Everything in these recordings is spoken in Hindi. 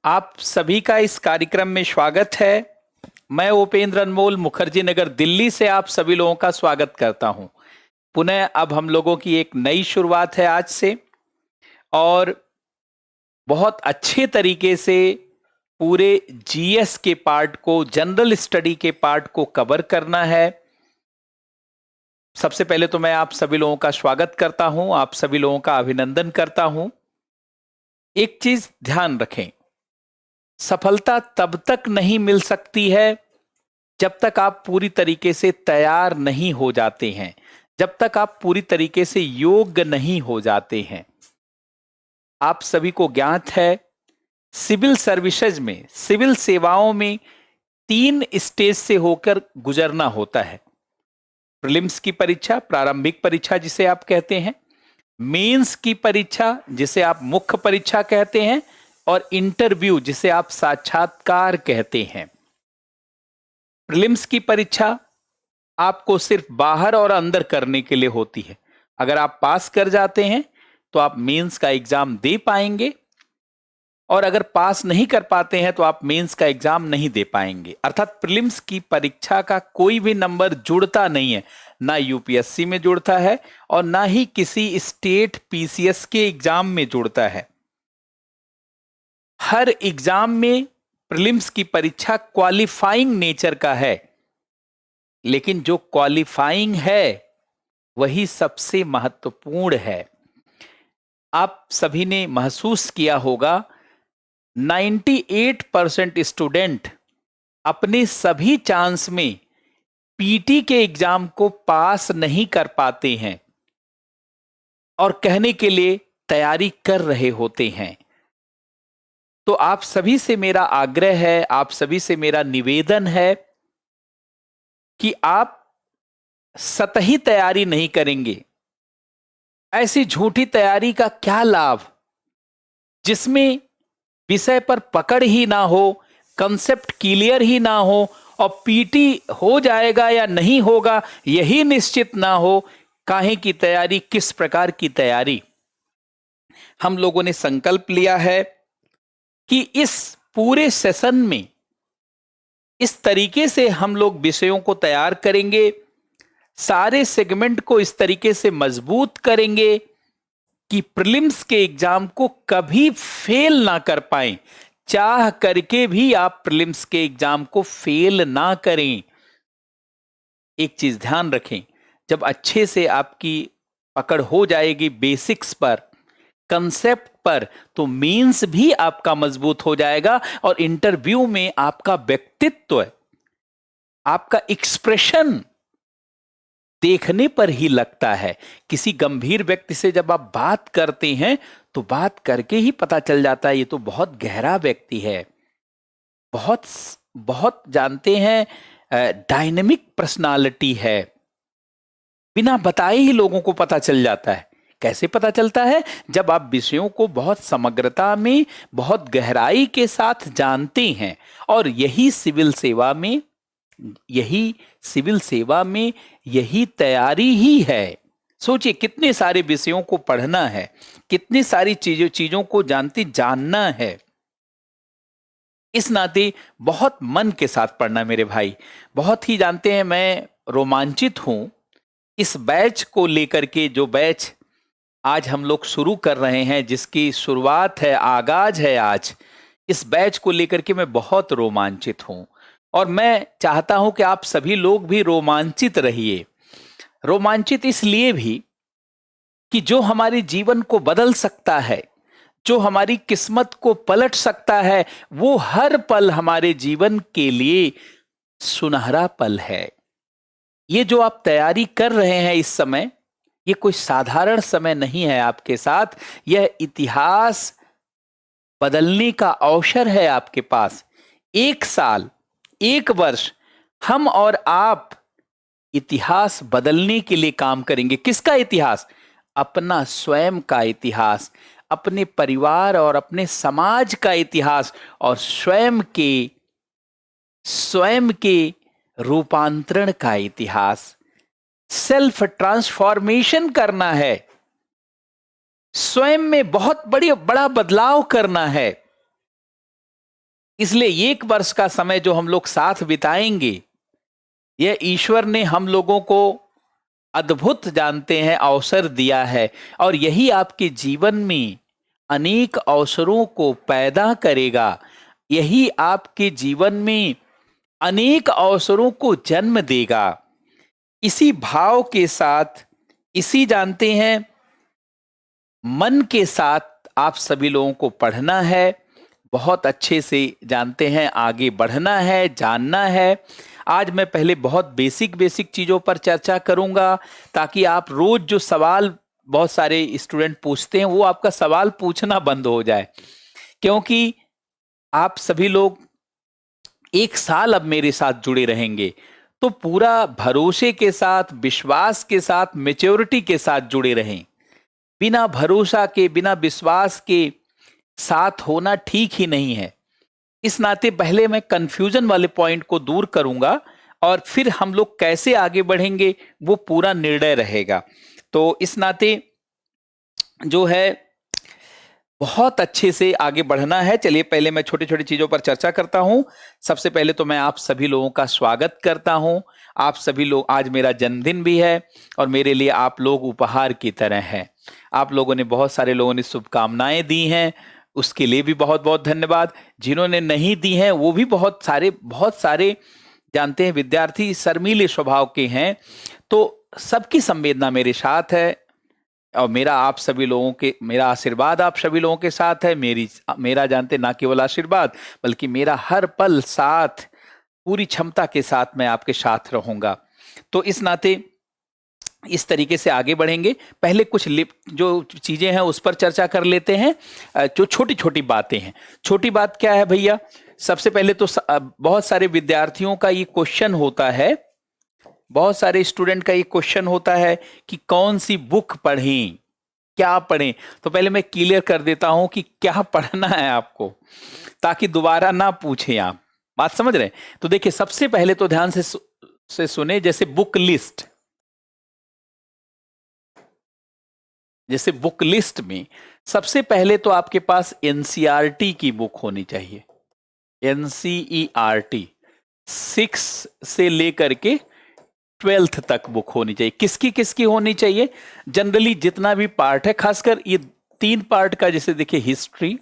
आप सभी का इस कार्यक्रम में स्वागत है। मैं उपेंद्र अनमोल मुखर्जी नगर दिल्ली से आप सभी लोगों का स्वागत करता हूं। पुनः अब हम लोगों की एक नई शुरुआत है आज से, और बहुत अच्छे तरीके से पूरे जीएस के पार्ट को, जनरल स्टडी के पार्ट को कवर करना है। सबसे पहले तो मैं आप सभी लोगों का स्वागत करता हूं, आप सभी लोगों का अभिनंदन करता हूं। एक चीज ध्यान रखें, सफलता तब तक नहीं मिल सकती है जब तक आप पूरी तरीके से तैयार नहीं हो जाते हैं, जब तक आप पूरी तरीके से योग्य नहीं हो जाते हैं। आप सभी को ज्ञात है, सिविल सर्विसेज में, सिविल सेवाओं में 3 स्टेज से होकर गुजरना होता है। प्रीलिम्स की परीक्षा, प्रारंभिक परीक्षा जिसे आप कहते हैं, मेंस की परीक्षा जिसे आप मुख्य परीक्षा कहते हैं, और इंटरव्यू जिसे आप साक्षात्कार कहते हैं। प्रीलिम्स की परीक्षा आपको सिर्फ बाहर और अंदर करने के लिए होती है। अगर आप पास कर जाते हैं तो आप मेंस का एग्जाम दे पाएंगे, और अगर पास नहीं कर पाते हैं तो आप मेंस का एग्जाम नहीं दे पाएंगे। अर्थात प्रीलिम्स की परीक्षा का कोई भी नंबर जुड़ता नहीं है, ना यूपीएससी में जुड़ता है और ना ही किसी स्टेट पीसीएस के एग्जाम में जुड़ता है। हर एग्जाम में प्रीलिम्स की परीक्षा क्वालिफाइंग नेचर का है, लेकिन जो क्वालिफाइंग है वही सबसे महत्वपूर्ण है। आप सभी ने महसूस किया होगा, 98% स्टूडेंट अपने सभी चांस में पीटी के एग्जाम को पास नहीं कर पाते हैं और कहने के लिए तैयारी कर रहे होते हैं। तो आप सभी से मेरा आग्रह है, आप सभी से मेरा निवेदन है कि आप सतही तैयारी नहीं करेंगे। ऐसी झूठी तैयारी का क्या लाभ जिसमें विषय पर पकड़ ही ना हो, कंसेप्ट क्लियर ही ना हो, और पीटी हो जाएगा या नहीं होगा यही निश्चित ना हो। काहे की तैयारी, किस प्रकार की तैयारी? हम लोगों ने संकल्प लिया है कि इस पूरे सेशन में इस तरीके से हम लोग विषयों को तैयार करेंगे, सारे सेगमेंट को इस तरीके से मजबूत करेंगे कि प्रीलिम्स के एग्जाम को कभी फेल ना कर पाएं। चाह करके भी आप प्रीलिम्स के एग्जाम को फेल ना करें। एक चीज ध्यान रखें, जब अच्छे से आपकी पकड़ हो जाएगी बेसिक्स पर, कंसेप्ट पर, तो मेंस भी आपका मजबूत हो जाएगा, और इंटरव्यू में आपका व्यक्तित्व, आपका एक्सप्रेशन देखने पर ही लगता है। किसी गंभीर व्यक्ति से जब आप बात करते हैं तो बात करके ही पता चल जाता है ये तो बहुत गहरा व्यक्ति है, बहुत बहुत जानते हैं, डायनेमिक पर्सनालिटी है। बिना बताए ही लोगों को पता चल जाता है। कैसे पता चलता है? जब आप विषयों को बहुत समग्रता में, बहुत गहराई के साथ जानते हैं। और यही सिविल सेवा में, यही तैयारी ही है। सोचिए, कितने सारे विषयों को पढ़ना है, कितनी सारी चीजों को जानना है। इस नाते बहुत मन के साथ पढ़ना मेरे भाई। बहुत ही जानते हैं, मैं रोमांचित हूं इस बैच को लेकर के, जो बैच आज हम लोग शुरू कर रहे हैं, जिसकी शुरुआत है, आगाज है आज। इस बैच को लेकर के मैं बहुत रोमांचित हूं, और मैं चाहता हूं कि आप सभी लोग भी रोमांचित रहिए। रोमांचित इसलिए भी कि जो हमारे जीवन को बदल सकता है, जो हमारी किस्मत को पलट सकता है, वो हर पल हमारे जीवन के लिए सुनहरा पल है। ये जो आप तैयारी कर रहे हैं इस समय, ये कोई साधारण समय नहीं है आपके साथ। यह इतिहास बदलने का अवसर है आपके पास। 1 साल, 1 वर्ष हम और आप इतिहास बदलने के लिए काम करेंगे। किसका इतिहास? अपना स्वयं का इतिहास, अपने परिवार और अपने समाज का इतिहास, और स्वयं के रूपांतरण का इतिहास। सेल्फ ट्रांसफॉर्मेशन करना है, स्वयं में बहुत बड़ा बदलाव करना है। इसलिए 1 वर्ष का समय जो हम लोग साथ बिताएंगे, यह ईश्वर ने हम लोगों को अद्भुत जानते हैं अवसर दिया है, और यही आपके जीवन में अनेक अवसरों को पैदा करेगा। यही आपके जीवन में अनेक अवसरों को जन्म देगा। इसी भाव के साथ, इसी जानते हैं मन के साथ आप सभी लोगों को पढ़ना है, बहुत अच्छे से जानते हैं आगे बढ़ना है, जानना है। आज मैं पहले बहुत बेसिक चीजों पर चर्चा करूंगा, ताकि आप रोज जो सवाल बहुत सारे स्टूडेंट पूछते हैं वो आपका सवाल पूछना बंद हो जाए, क्योंकि आप सभी लोग 1 साल अब मेरे साथ जुड़े रहेंगे, तो पूरा भरोसे के साथ, विश्वास के साथ, मैच्योरिटी के साथ जुड़े रहें। बिना भरोसा के, बिना विश्वास के साथ होना ठीक ही नहीं है। इस नाते पहले मैं कंफ्यूजन वाले पॉइंट को दूर करूंगा, और फिर हम लोग कैसे आगे बढ़ेंगे वो पूरा निर्णय रहेगा। तो इस नाते जो है बहुत अच्छे से आगे बढ़ना है। चलिए पहले मैं छोटी छोटी चीजों पर चर्चा करता हूं। सबसे पहले तो मैं आप सभी लोगों का स्वागत करता हूं। आप सभी लोग, आज मेरा जन्मदिन भी है और मेरे लिए आप लोग उपहार की तरह हैं। आप लोगों ने, बहुत सारे लोगों ने शुभकामनाएं दी हैं, उसके लिए भी बहुत बहुत धन्यवाद। जिन्होंने नहीं दी हैं वो भी बहुत सारे जानते हैं विद्यार्थी शर्मीले स्वभाव के हैं, तो सबकी संवेदना मेरे साथ है, और मेरा आशीर्वाद आप सभी लोगों के साथ है। मेरा जानते ना केवल आशीर्वाद, बल्कि मेरा हर पल साथ, पूरी क्षमता के साथ मैं आपके साथ रहूंगा। तो इस नाते इस तरीके से आगे बढ़ेंगे। पहले कुछ जो चीजें हैं उस पर चर्चा कर लेते हैं, जो छोटी छोटी बातें हैं। छोटी बात क्या है भैया? सबसे पहले तो बहुत सारे विद्यार्थियों का ये क्वेश्चन होता है, बहुत सारे स्टूडेंट का ये क्वेश्चन होता है कि कौन सी बुक पढ़ें, क्या पढ़ें। तो पहले मैं क्लियर कर देता हूं कि क्या पढ़ना है आपको, ताकि दोबारा ना पूछें आप। बात समझ रहे हैं? तो देखिए, सबसे पहले तो ध्यान से सुने। जैसे बुक लिस्ट, जैसे बुक लिस्ट में सबसे पहले तो आपके पास एनसीईआरटी की बुक होनी चाहिए। एनसीईआरटी 6 से लेकर के 12th तक बुक होनी चाहिए। किसकी किसकी होनी चाहिए? जनरली जितना भी पार्ट है, खासकर ये 3 पार्ट का, जैसे देखिए हिस्ट्री,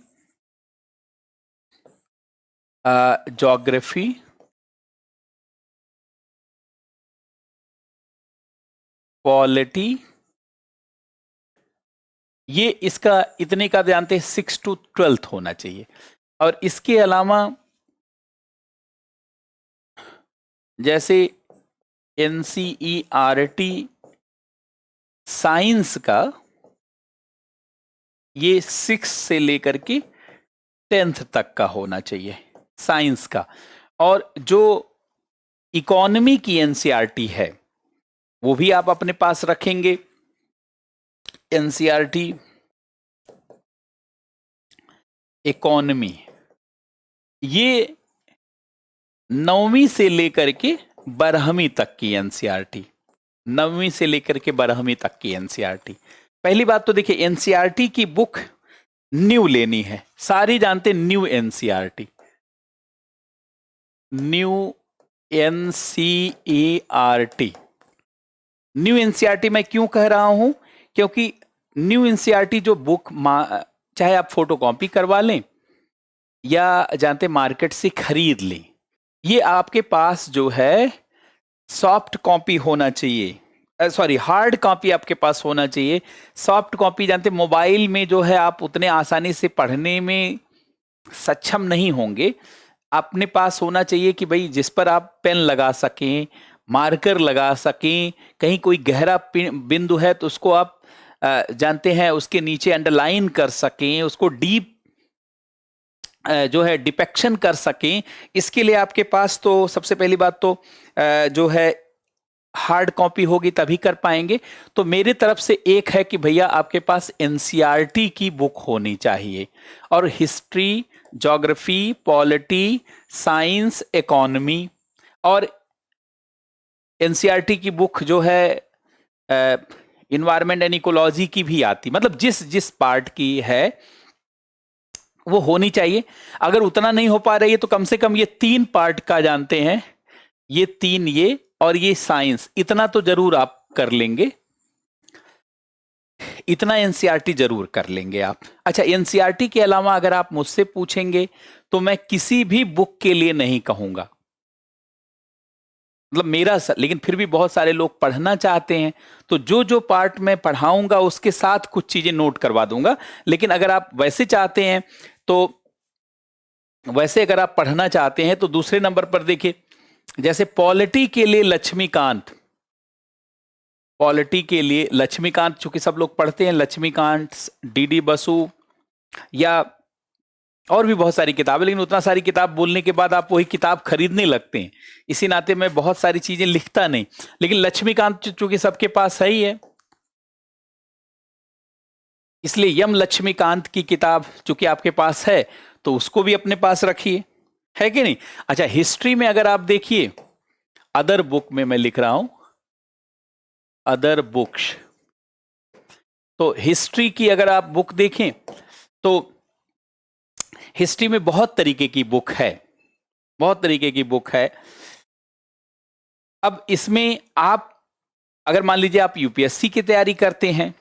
ज्योग्राफी, पॉलिटी, ये इसका इतने का जानते हैं 6 to 12th होना चाहिए। और इसके अलावा जैसे एनसीईआरटी साइंस का, ये 6 से लेकर के 10th तक का होना चाहिए, साइंस का। और जो इकोनॉमी की एनसीईआरटी है वो भी आप अपने पास रखेंगे। एनसीईआरटी इकोनॉमी, ये 9वीं से लेकर के 12वीं तक की एनसीईआरटी, 9वीं से लेकर के 12वीं तक की एनसीईआरटी। पहली बात तो देखिए, एनसीईआरटी की बुक न्यू लेनी है। सारी जानते new NCERT, new NCERT. New NCERT मैं क्यों कह रहा हूं? क्योंकि न्यू एनसीईआरटी जो बुक, चाहे आप फोटोकॉपी करवा लें या जानते मार्केट से खरीद लें, ये आपके पास जो है सॉफ्ट कॉपी होना चाहिए, सॉरी हार्ड कॉपी आपके पास होना चाहिए। सॉफ्ट कॉपी जानते मोबाइल में जो है आप उतने आसानी से पढ़ने में सक्षम नहीं होंगे। अपने पास होना चाहिए कि भाई जिस पर आप पेन लगा सकें, मार्कर लगा सकें, कहीं कोई गहरा बिंदु है तो उसको आप जानते हैं उसके नीचे अंडरलाइन कर सकें, उसको डीप जो है डिपेक्शन कर सकें। इसके लिए आपके पास तो सबसे पहली बात तो जो है हार्ड कॉपी होगी, तभी कर पाएंगे। तो मेरी तरफ से एक है कि भैया आपके पास एनसीईआरटी की बुक होनी चाहिए, और history, geography, polity, science, economy. और एनसीईआरटी की बुक जो है इन्वायरमेंट एंड इकोलॉजी की भी आती, मतलब जिस जिस पार्ट की है वो होनी चाहिए। अगर उतना नहीं हो पा रही है तो कम से कम ये 3 पार्ट का जानते हैं, ये 3 ये और ये साइंस, इतना तो जरूर आप कर लेंगे, इतना एनसीईआरटी जरूर कर लेंगे आप। अच्छा, एनसीईआरटी के अलावा अगर आप मुझसे पूछेंगे तो मैं किसी भी बुक के लिए नहीं कहूंगा, मतलब मेरा लेकिन फिर भी बहुत सारे लोग पढ़ना चाहते हैं, तो जो जो पार्ट मैं पढ़ाऊंगा उसके साथ कुछ चीजें नोट करवा दूंगा। लेकिन अगर आप वैसे चाहते हैं तो वैसे अगर आप पढ़ना चाहते हैं तो दूसरे नंबर पर देखिए, जैसे पॉलिटी के लिए लक्ष्मीकांत, पॉलिटी के लिए लक्ष्मीकांत चूंकि सब लोग पढ़ते हैं, लक्ष्मीकांत, डीडी बसु या और भी बहुत सारी किताबें, लेकिन उतना सारी किताब बोलने के बाद आप वही किताब खरीदने लगते हैं, इसी नाते मैं बहुत सारी चीजें लिखता नहीं। लेकिन लक्ष्मीकांत चूंकि सबके पास है ही है, इसलिए यम लक्ष्मीकांत की किताब चूंकि आपके पास है तो उसको भी अपने पास रखिए, है कि नहीं। अच्छा, हिस्ट्री में अगर आप देखिए, अदर बुक में मैं लिख रहा हूं, अदर बुक्स, तो हिस्ट्री की अगर आप बुक देखें तो हिस्ट्री में बहुत तरीके की बुक है, बहुत तरीके की बुक है। अब इसमें आप अगर मान लीजिए आप यूपीएससी की तैयारी करते हैं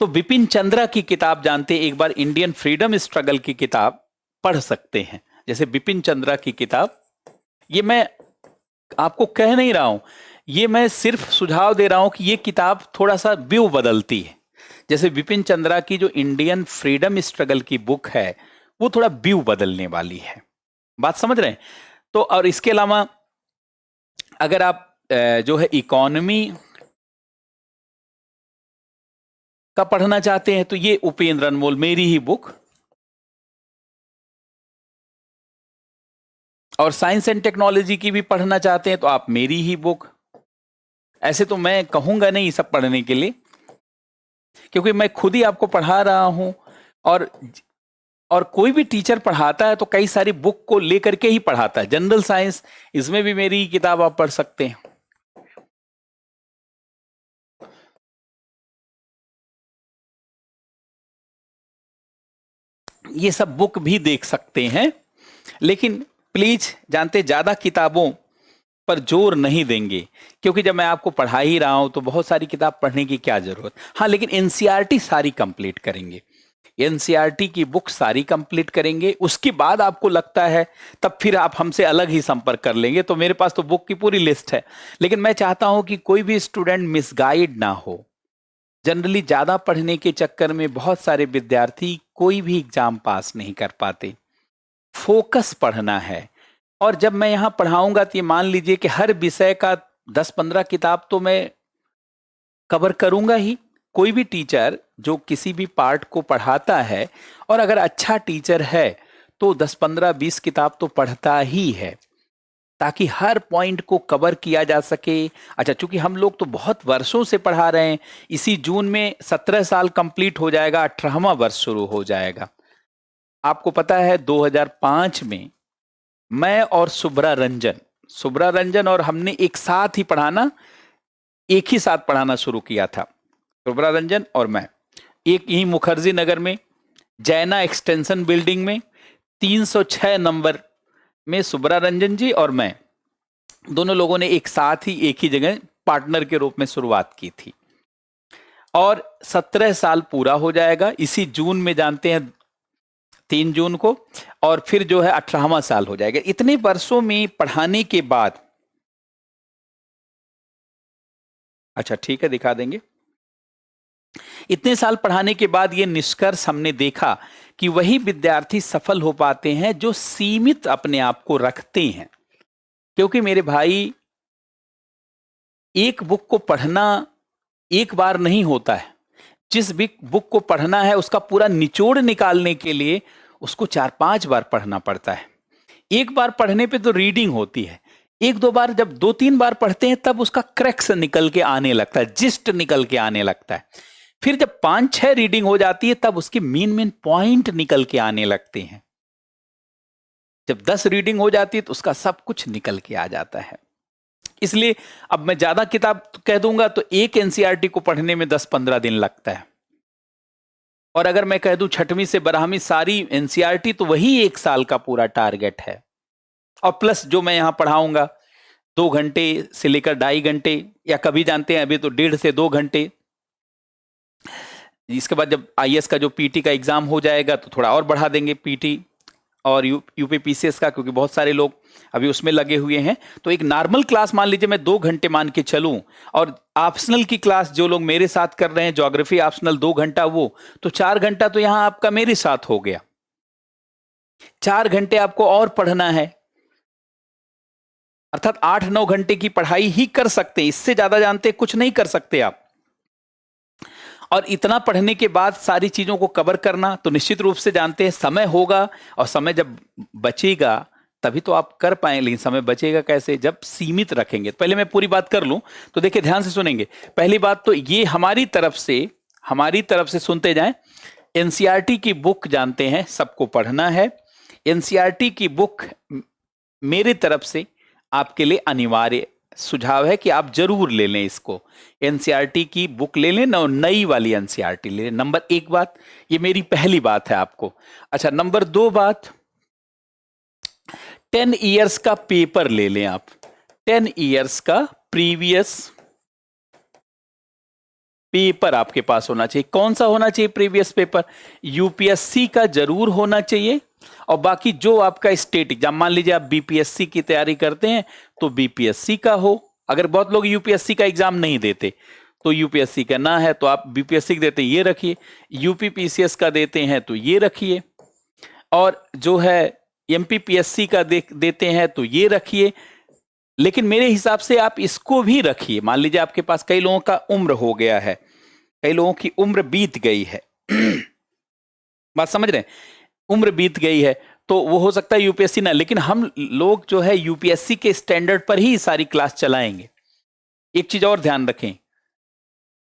तो बिपिन चंद्रा की किताब जानते हैं, एक बार इंडियन फ्रीडम स्ट्रगल की किताब पढ़ सकते हैं। जैसे बिपिन चंद्रा की किताब, ये मैं आपको कह नहीं रहा हूं, ये मैं सिर्फ सुझाव दे रहा हूं कि ये किताब थोड़ा सा व्यू बदलती है। जैसे बिपिन चंद्रा की जो इंडियन फ्रीडम स्ट्रगल की बुक है वो थोड़ा व्यू बदलने वाली है, बात समझ रहे हैं। तो और इसके अलावा अगर आप जो है इकोनॉमी का पढ़ना चाहते हैं तो ये उपेंद्र अनमोल, मेरी ही बुक, और साइंस एंड टेक्नोलॉजी की भी पढ़ना चाहते हैं तो आप मेरी ही बुक। ऐसे तो मैं कहूंगा नहीं सब पढ़ने के लिए, क्योंकि मैं खुद ही आपको पढ़ा रहा हूं, और कोई भी टीचर पढ़ाता है तो कई सारी बुक को लेकर के ही पढ़ाता है। जनरल साइंस, इसमें भी मेरी ही किताब आप पढ़ सकते हैं। ये सब बुक भी देख सकते हैं, लेकिन प्लीज जानते ज्यादा किताबों पर जोर नहीं देंगे, क्योंकि जब मैं आपको पढ़ा ही रहा हूं तो बहुत सारी किताब पढ़ने की क्या जरूरत। हाँ, लेकिन एनसीईआरटी सारी कंप्लीट करेंगे, एनसीईआरटी की बुक सारी कंप्लीट करेंगे, उसके बाद आपको लगता है तब फिर आप हमसे अलग ही संपर्क कर लेंगे। तो मेरे पास तो बुक की पूरी लिस्ट है, लेकिन मैं चाहता हूं कि कोई भी स्टूडेंट मिसगाइड ना हो। जनरली ज्यादा पढ़ने के चक्कर में बहुत सारे विद्यार्थी कोई भी एग्जाम पास नहीं कर पाते। फोकस पढ़ना है, और जब मैं यहां पढ़ाऊंगा तो ये मान लीजिए कि हर विषय का 10-15 किताब तो मैं कवर करूंगा ही। कोई भी टीचर जो किसी भी पार्ट को पढ़ाता है, और अगर अच्छा टीचर है तो 10-15-20 किताब तो पढ़ता ही है, ताकि हर पॉइंट को कवर किया जा सके। अच्छा, चूंकि हम लोग तो बहुत वर्षों से पढ़ा रहे हैं, इसी जून में 17 साल कंप्लीट हो जाएगा, 18वां वर्ष शुरू हो जाएगा। आपको पता है 2005 में मैं और सुब्रा रंजन और हमने एक साथ ही पढ़ाना, एक ही साथ पढ़ाना शुरू किया था। सुब्रा रंजन और मैं एक ही मुखर्जी नगर में जैना एक्सटेंशन बिल्डिंग में 306 नंबर में सुब्रा रंजन जी और मैं दोनों लोगों ने एक साथ ही एक ही जगह पार्टनर के रूप में शुरुआत की थी, और 17 साल पूरा हो जाएगा इसी जून में, जानते हैं 3 जून को, और फिर जो है 18वां साल हो जाएगा। इतने वर्षों में पढ़ाने के बाद, अच्छा ठीक है दिखा देंगे, इतने साल पढ़ाने के बाद ये निष्कर्ष हमने देखा कि वही विद्यार्थी सफल हो पाते हैं जो सीमित अपने आप को रखते हैं। क्योंकि मेरे भाई, एक बुक को पढ़ना एक बार नहीं होता है, जिस भी बुक को पढ़ना है उसका पूरा निचोड़ निकालने के लिए उसको 4-5 बार पढ़ना पड़ता है। एक बार पढ़ने पे तो रीडिंग होती है, 1-2 बार, जब 2-3 बार पढ़ते हैं तब उसका क्रैक्स निकल के आने लगता है, जिस्ट निकल के आने लगता है। फिर जब 5-6 रीडिंग हो जाती है तब उसके मेन पॉइंट निकल के आने लगते हैं। जब 10 रीडिंग हो जाती है तो उसका सब कुछ निकल के आ जाता है। इसलिए अब मैं ज्यादा किताब कह दूंगा तो एक एनसीईआरटी को पढ़ने में 10-15 दिन लगता है, और अगर मैं कह दूं छठवीं से 12वीं सारी एनसीईआरटी, तो वही 1 साल का पूरा टारगेट है। और प्लस जो मैं यहां पढ़ाऊंगा 2 घंटे से लेकर 2.5 घंटे, या कभी जानते हैं अभी तो 1.5 से 2 घंटे। इसके बाद जब आईएएस का जो पीटी का एग्जाम हो जाएगा तो थोड़ा और बढ़ा देंगे पीटी और यूपी पीसीएस का, क्योंकि बहुत सारे लोग अभी उसमें लगे हुए हैं। तो एक नॉर्मल क्लास मान लीजिए मैं 2 घंटे मान के चलूं, और ऑप्शनल की क्लास जो लोग मेरे साथ कर रहे हैं ज्योग्राफी ऑप्शनल 2 घंटा, वो तो 4 घंटा तो यहां आपका मेरे साथ हो गया। 4 घंटे आपको और पढ़ना है, अर्थात 8-9 घंटे की पढ़ाई ही कर सकते हैं, इससे ज्यादा जानते कुछ नहीं कर सकते आप। और इतना पढ़ने के बाद सारी चीजों को कवर करना, तो निश्चित रूप से जानते हैं समय होगा, और समय जब बचेगा तभी तो आप कर पाएंगे। लेकिन समय बचेगा कैसे, जब सीमित रखेंगे। पहले मैं पूरी बात कर लूं, तो देखिए ध्यान से सुनेंगे। पहली बात तो ये हमारी तरफ से सुनते जाएं। एनसीईआरटी की बुक जानते हैं सबको पढ़ना है। एनसीईआरटी की बुक मेरी तरफ से आपके लिए अनिवार्य सुझाव है कि आप जरूर ले लें इसको। एनसीईआरटी की बुक ले लें, नई वाली एनसीईआरटी ले लें। नंबर 1 बात, ये मेरी पहली बात है आपको। अच्छा, नंबर 2 बात, 10 इयर्स का पेपर ले लें आप। 10 इयर्स का प्रीवियस पेपर आपके पास होना चाहिए। कौन सा होना चाहिए प्रीवियस पेपर? यूपीएससी का जरूर होना चाहिए, और बाकी जो आपका स्टेट एग्जाम, मान लीजिए आप बीपीएससी की तैयारी करते हैं तो बीपीएससी का हो। अगर बहुत लोग यूपीएससी का एग्जाम नहीं देते तो यूपीएससी का ना है तो आप बीपीएससी देते हैं ये रखिए, यूपी पीसीएस का देते हैं तो ये रखिए, और जो है एमपीपीएससी का देते हैं तो ये रखिए। लेकिन मेरे हिसाब से आप इसको भी रखिए। मान लीजिए आपके पास कई लोगों का उम्र हो गया है, कई लोगों की उम्र बीत गई है बात समझ रहे हैं, उम्र बीत गई है तो वो हो सकता है यूपीएससी ना, लेकिन हम लोग जो है यूपीएससी के स्टैंडर्ड पर ही सारी क्लास चलाएंगे। एक चीज और ध्यान रखें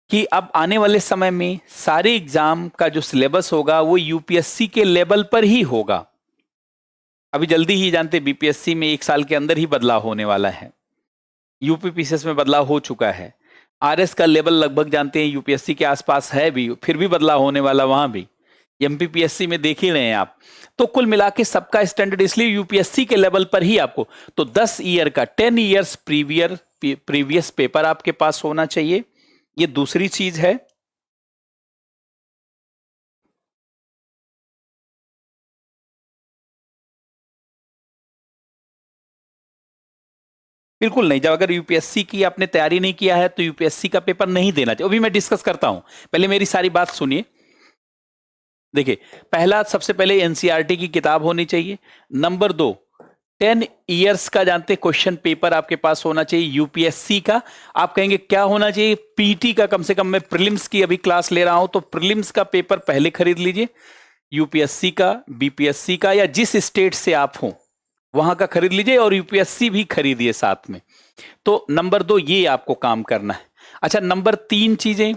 कि अब आने वाले समय में सारे एग्जाम का जो सिलेबस होगा वो यूपीएससी के लेवल पर ही होगा। अभी जल्दी ही जानते बीपीएससी में 1 साल के अंदर ही बदलाव होने वाला है, यूपी पीसीएस में बदलाव हो चुका है, आरएस का लेवल लगभग जानते हैं यूपीएससी के आसपास है भी, फिर भी बदलाव होने वाला वहां भी, एमपीपीएससी में देख ही रहे हैं आप। तो कुल मिला के सबका स्टैंडर्ड इसलिए यूपीएससी के लेवल पर ही आपको, तो 10 ईयर का 10 इयर्स प्रीवियस पेपर आपके पास होना चाहिए। ये दूसरी चीज है। बिल्कुल नहीं, जब अगर यूपीएससी की आपने तैयारी नहीं किया है तो यूपीएससी का पेपर नहीं देना चाहिए। अभी मैं डिस्कस करता हूं, पहले मेरी सारी बात सुनिए। देखिए, पहला सबसे पहले एनसीईआरटी की किताब होनी चाहिए। नंबर 2, 10 इयर्स का जानते क्वेश्चन पेपर आपके पास होना चाहिए यूपीएससी का। आप कहेंगे क्या होना चाहिए? पीटी का, कम से कम मैं प्रीलिम्स की अभी क्लास ले रहा हूं तो प्रीलिम्स का पेपर पहले खरीद लीजिए, यूपीएससी का, बीपीएससी का, या जिस स्टेट से आप हो वहां का खरीद लीजिए, और यूपीएससी भी खरीदिए साथ में। तो नंबर 2 ये आपको काम करना है। अच्छा, नंबर 3 चीजें,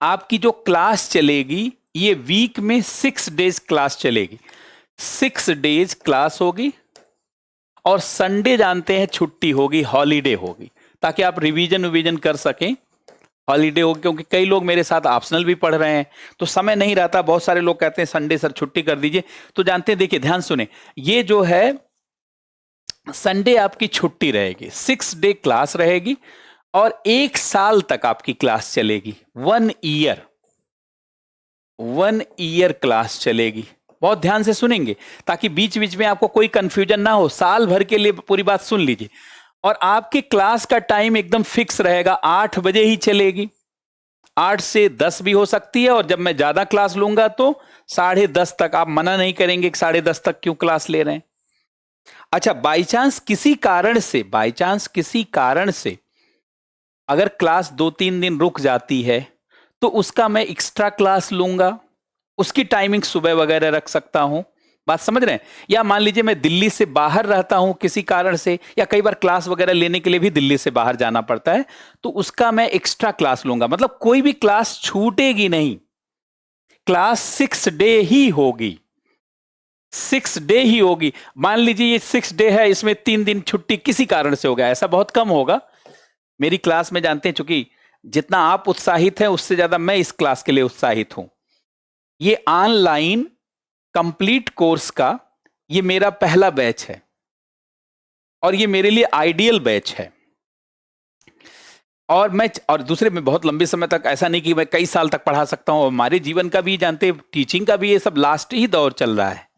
आपकी जो क्लास चलेगी ये वीक में 6 डेज क्लास चलेगी, 6 डेज क्लास होगी, और संडे जानते हैं छुट्टी होगी, हॉलीडे होगी, ताकि आप रिवीजन कर सकें। हॉलीडे होगी क्योंकि कई लोग मेरे साथ ऑप्शनल भी पढ़ रहे हैं तो समय नहीं रहता। बहुत सारे लोग कहते हैं संडे सर छुट्टी कर दीजिए, तो जानते हैं, देखिए ध्यान सुने, ये जो है संडे आपकी छुट्टी रहेगी, 6 डे क्लास रहेगी, और 1 साल तक आपकी क्लास चलेगी। 1 ईयर क्लास चलेगी। बहुत ध्यान से सुनेंगे ताकि बीच बीच में आपको कोई कंफ्यूजन ना हो। साल भर के लिए पूरी बात सुन लीजिए, और आपकी क्लास का टाइम एकदम फिक्स रहेगा, 8 बजे ही चलेगी। 8 से 10 भी हो सकती है, और जब मैं ज्यादा क्लास लूंगा तो 10:30 तक। आप मना नहीं करेंगे कि 10:30 तक क्यों क्लास ले रहे हैं। अच्छा, बाई चांस किसी कारण से अगर क्लास 2-3 दिन रुक जाती है तो उसका मैं एक्स्ट्रा क्लास लूंगा, उसकी टाइमिंग सुबह वगैरह रख सकता हूं। बात समझ रहे हैं? या मान लीजिए मैं दिल्ली से बाहर रहता हूं किसी कारण से, या कई बार क्लास वगैरह लेने के लिए भी दिल्ली से बाहर जाना पड़ता है, तो उसका मैं एक्स्ट्रा क्लास लूंगा। मतलब कोई भी क्लास छूटेगी नहीं, क्लास 6 डे ही होगी, 6 डे ही होगी। मान लीजिए ये 6 डे है, इसमें 3 दिन छुट्टी किसी कारण से हो गया, ऐसा बहुत कम होगा। मेरी क्लास में जानते हैं, चूंकि जितना आप उत्साहित हैं उससे ज्यादा मैं इस क्लास के लिए उत्साहित हूं, ये ऑनलाइन कंप्लीट कोर्स का ये मेरा पहला बैच है और ये मेरे लिए आइडियल बैच है। और दूसरे में बहुत लंबे समय तक, ऐसा नहीं कि मैं कई साल तक पढ़ा सकता हूं, हमारे जीवन का भी जानते, टीचिंग का भी ये सब लास्ट ही दौर चल रहा है।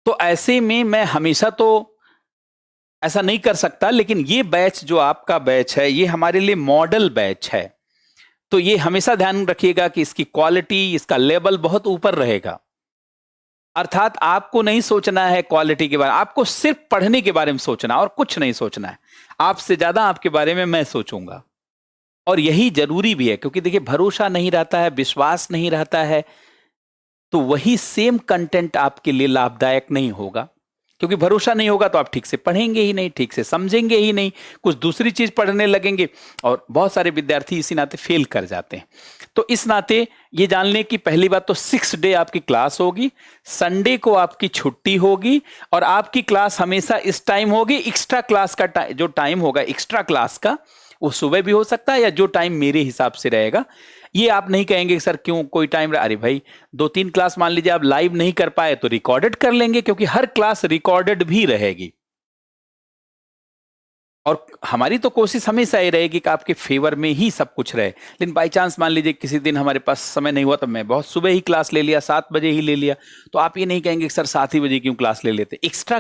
तो ऐसे में मैं हमेशा तो ऐसा नहीं कर सकता, लेकिन ये बैच जो आपका बैच है ये हमारे लिए मॉडल बैच है। तो ये हमेशा ध्यान रखिएगा कि इसकी क्वालिटी, इसका लेवल बहुत ऊपर रहेगा। अर्थात आपको नहीं सोचना है क्वालिटी के बारे में, आपको सिर्फ पढ़ने के बारे में सोचना और कुछ नहीं सोचना है। आपसे ज्यादा आपके बारे में मैं सोचूंगा, और यही जरूरी भी है, क्योंकि देखिए भरोसा नहीं रहता है, विश्वास नहीं रहता है, तो वही सेम कंटेंट आपके लिए लाभदायक नहीं होगा। क्योंकि भरोसा नहीं होगा तो आप ठीक से पढ़ेंगे ही नहीं, ठीक से समझेंगे ही नहीं, कुछ दूसरी चीज पढ़ने लगेंगे, और बहुत सारे विद्यार्थी इसी नाते फेल कर जाते हैं। तो इस नाते ये जान लें कि पहली बात तो 6 डे आपकी क्लास होगी, संडे को आपकी छुट्टी होगी, और आपकी क्लास हमेशा इस टाइम होगी। एक्स्ट्रा क्लास का जो टाइम होगा एक्स्ट्रा क्लास का, वो सुबह भी हो सकता है या जो टाइम मेरे हिसाब से रहेगा। ये आप नहीं कहेंगे सर क्यों कोई टाइम, अरे भाई 2-3 क्लास मान लीजिए आप लाइव नहीं कर पाए तो रिकॉर्डेड कर लेंगे, क्योंकि हर क्लास रिकॉर्डेड भी रहेगी। और हमारी तो कोशिश हमेशा ये रहेगी कि आपके फेवर में ही सब कुछ रहे। लेकिन बाई चांस मान लीजिए किसी दिन हमारे पास समय नहीं हुआ तो मैं बहुत सुबह ही क्लास ले लिया, 7 बजे ही ले लिया, तो आप ये नहीं कहेंगे कि सर 7 ही बजे क्यों क्लास ले लेते। एक्स्ट्रा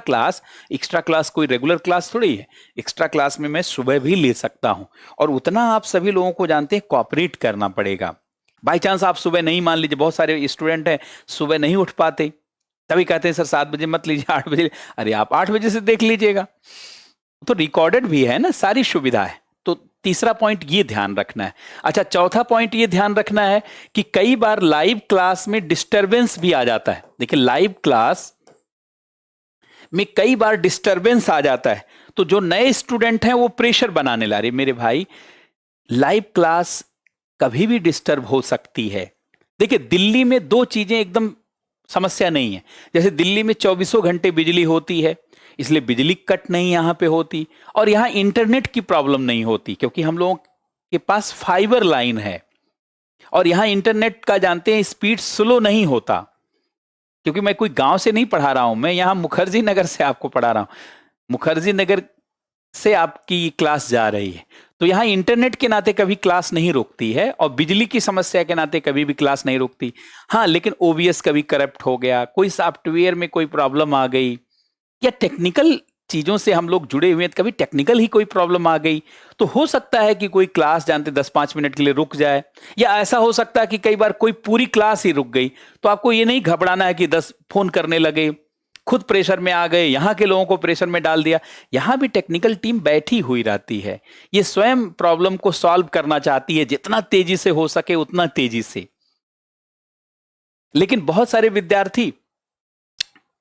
क्लास कोई रेगुलर क्लास थोड़ी है, एक्स्ट्रा क्लास में मैं सुबह भी ले सकता हूं। और उतना आप सभी लोगों को जानते हैं, कॉपरेट करना पड़ेगा। बाई चांस आप सुबह नहीं, मान लीजिए बहुत सारे स्टूडेंट हैं सुबह नहीं उठ पाते, तभी कहते हैं सर 7 बजे मत लीजिए, 8 बजे। अरे आप 8 बजे से देख लीजिएगा, तो रिकॉर्डेड भी है ना, सारी सुविधा है। तो तीसरा पॉइंट ये ध्यान रखना है। अच्छा, चौथा पॉइंट ये ध्यान रखना है कि कई बार लाइव क्लास में डिस्टरबेंस भी आ जाता है। देखिए लाइव क्लास में कई बार डिस्टरबेंस आ जाता है, तो जो नए स्टूडेंट हैं वो प्रेशर बनाने ला रहे, मेरे भाई लाइव क्लास कभी भी डिस्टर्ब हो सकती है। देखिए दिल्ली में 2 चीजें एकदम समस्या नहीं है। जैसे दिल्ली में 24 घंटे बिजली होती है, इसलिए बिजली कट नहीं यहां पे होती, और यहां इंटरनेट की प्रॉब्लम नहीं होती, क्योंकि हम लोगों के पास फाइबर लाइन है। और यहां इंटरनेट का जानते हैं स्पीड स्लो नहीं होता, क्योंकि मैं कोई गांव से नहीं पढ़ा रहा हूं, मैं यहां मुखर्जी नगर से आपको पढ़ा रहा हूं, मुखर्जी नगर से आपकी क्लास जा रही है। तो यहां इंटरनेट के नाते कभी क्लास नहीं रुकती है, और बिजली की समस्या के नाते कभी भी क्लास नहीं रुकती। हाँ, लेकिन ओबीएस कभी करप्ट हो गया, कोई सॉफ्टवेयर में कोई प्रॉब्लम आ गई, या टेक्निकल चीजों से हम लोग जुड़े हुए हैं, कभी टेक्निकल ही कोई प्रॉब्लम आ गई, तो हो सकता है कि कोई क्लास जानते 10-5 मिनट के लिए रुक जाए, या ऐसा हो सकता है कि कई बार कोई पूरी क्लास ही रुक गई। तो आपको ये नहीं घबराना है कि 10 फोन करने लगे, खुद प्रेशर में आ गए, यहां के लोगों को प्रेशर में डाल दिया। यहां भी टेक्निकल टीम बैठी हुई रहती है, ये स्वयं प्रॉब्लम को सॉल्व करना चाहती है, जितना तेजी से हो सके उतना तेजी से। लेकिन बहुत सारे विद्यार्थी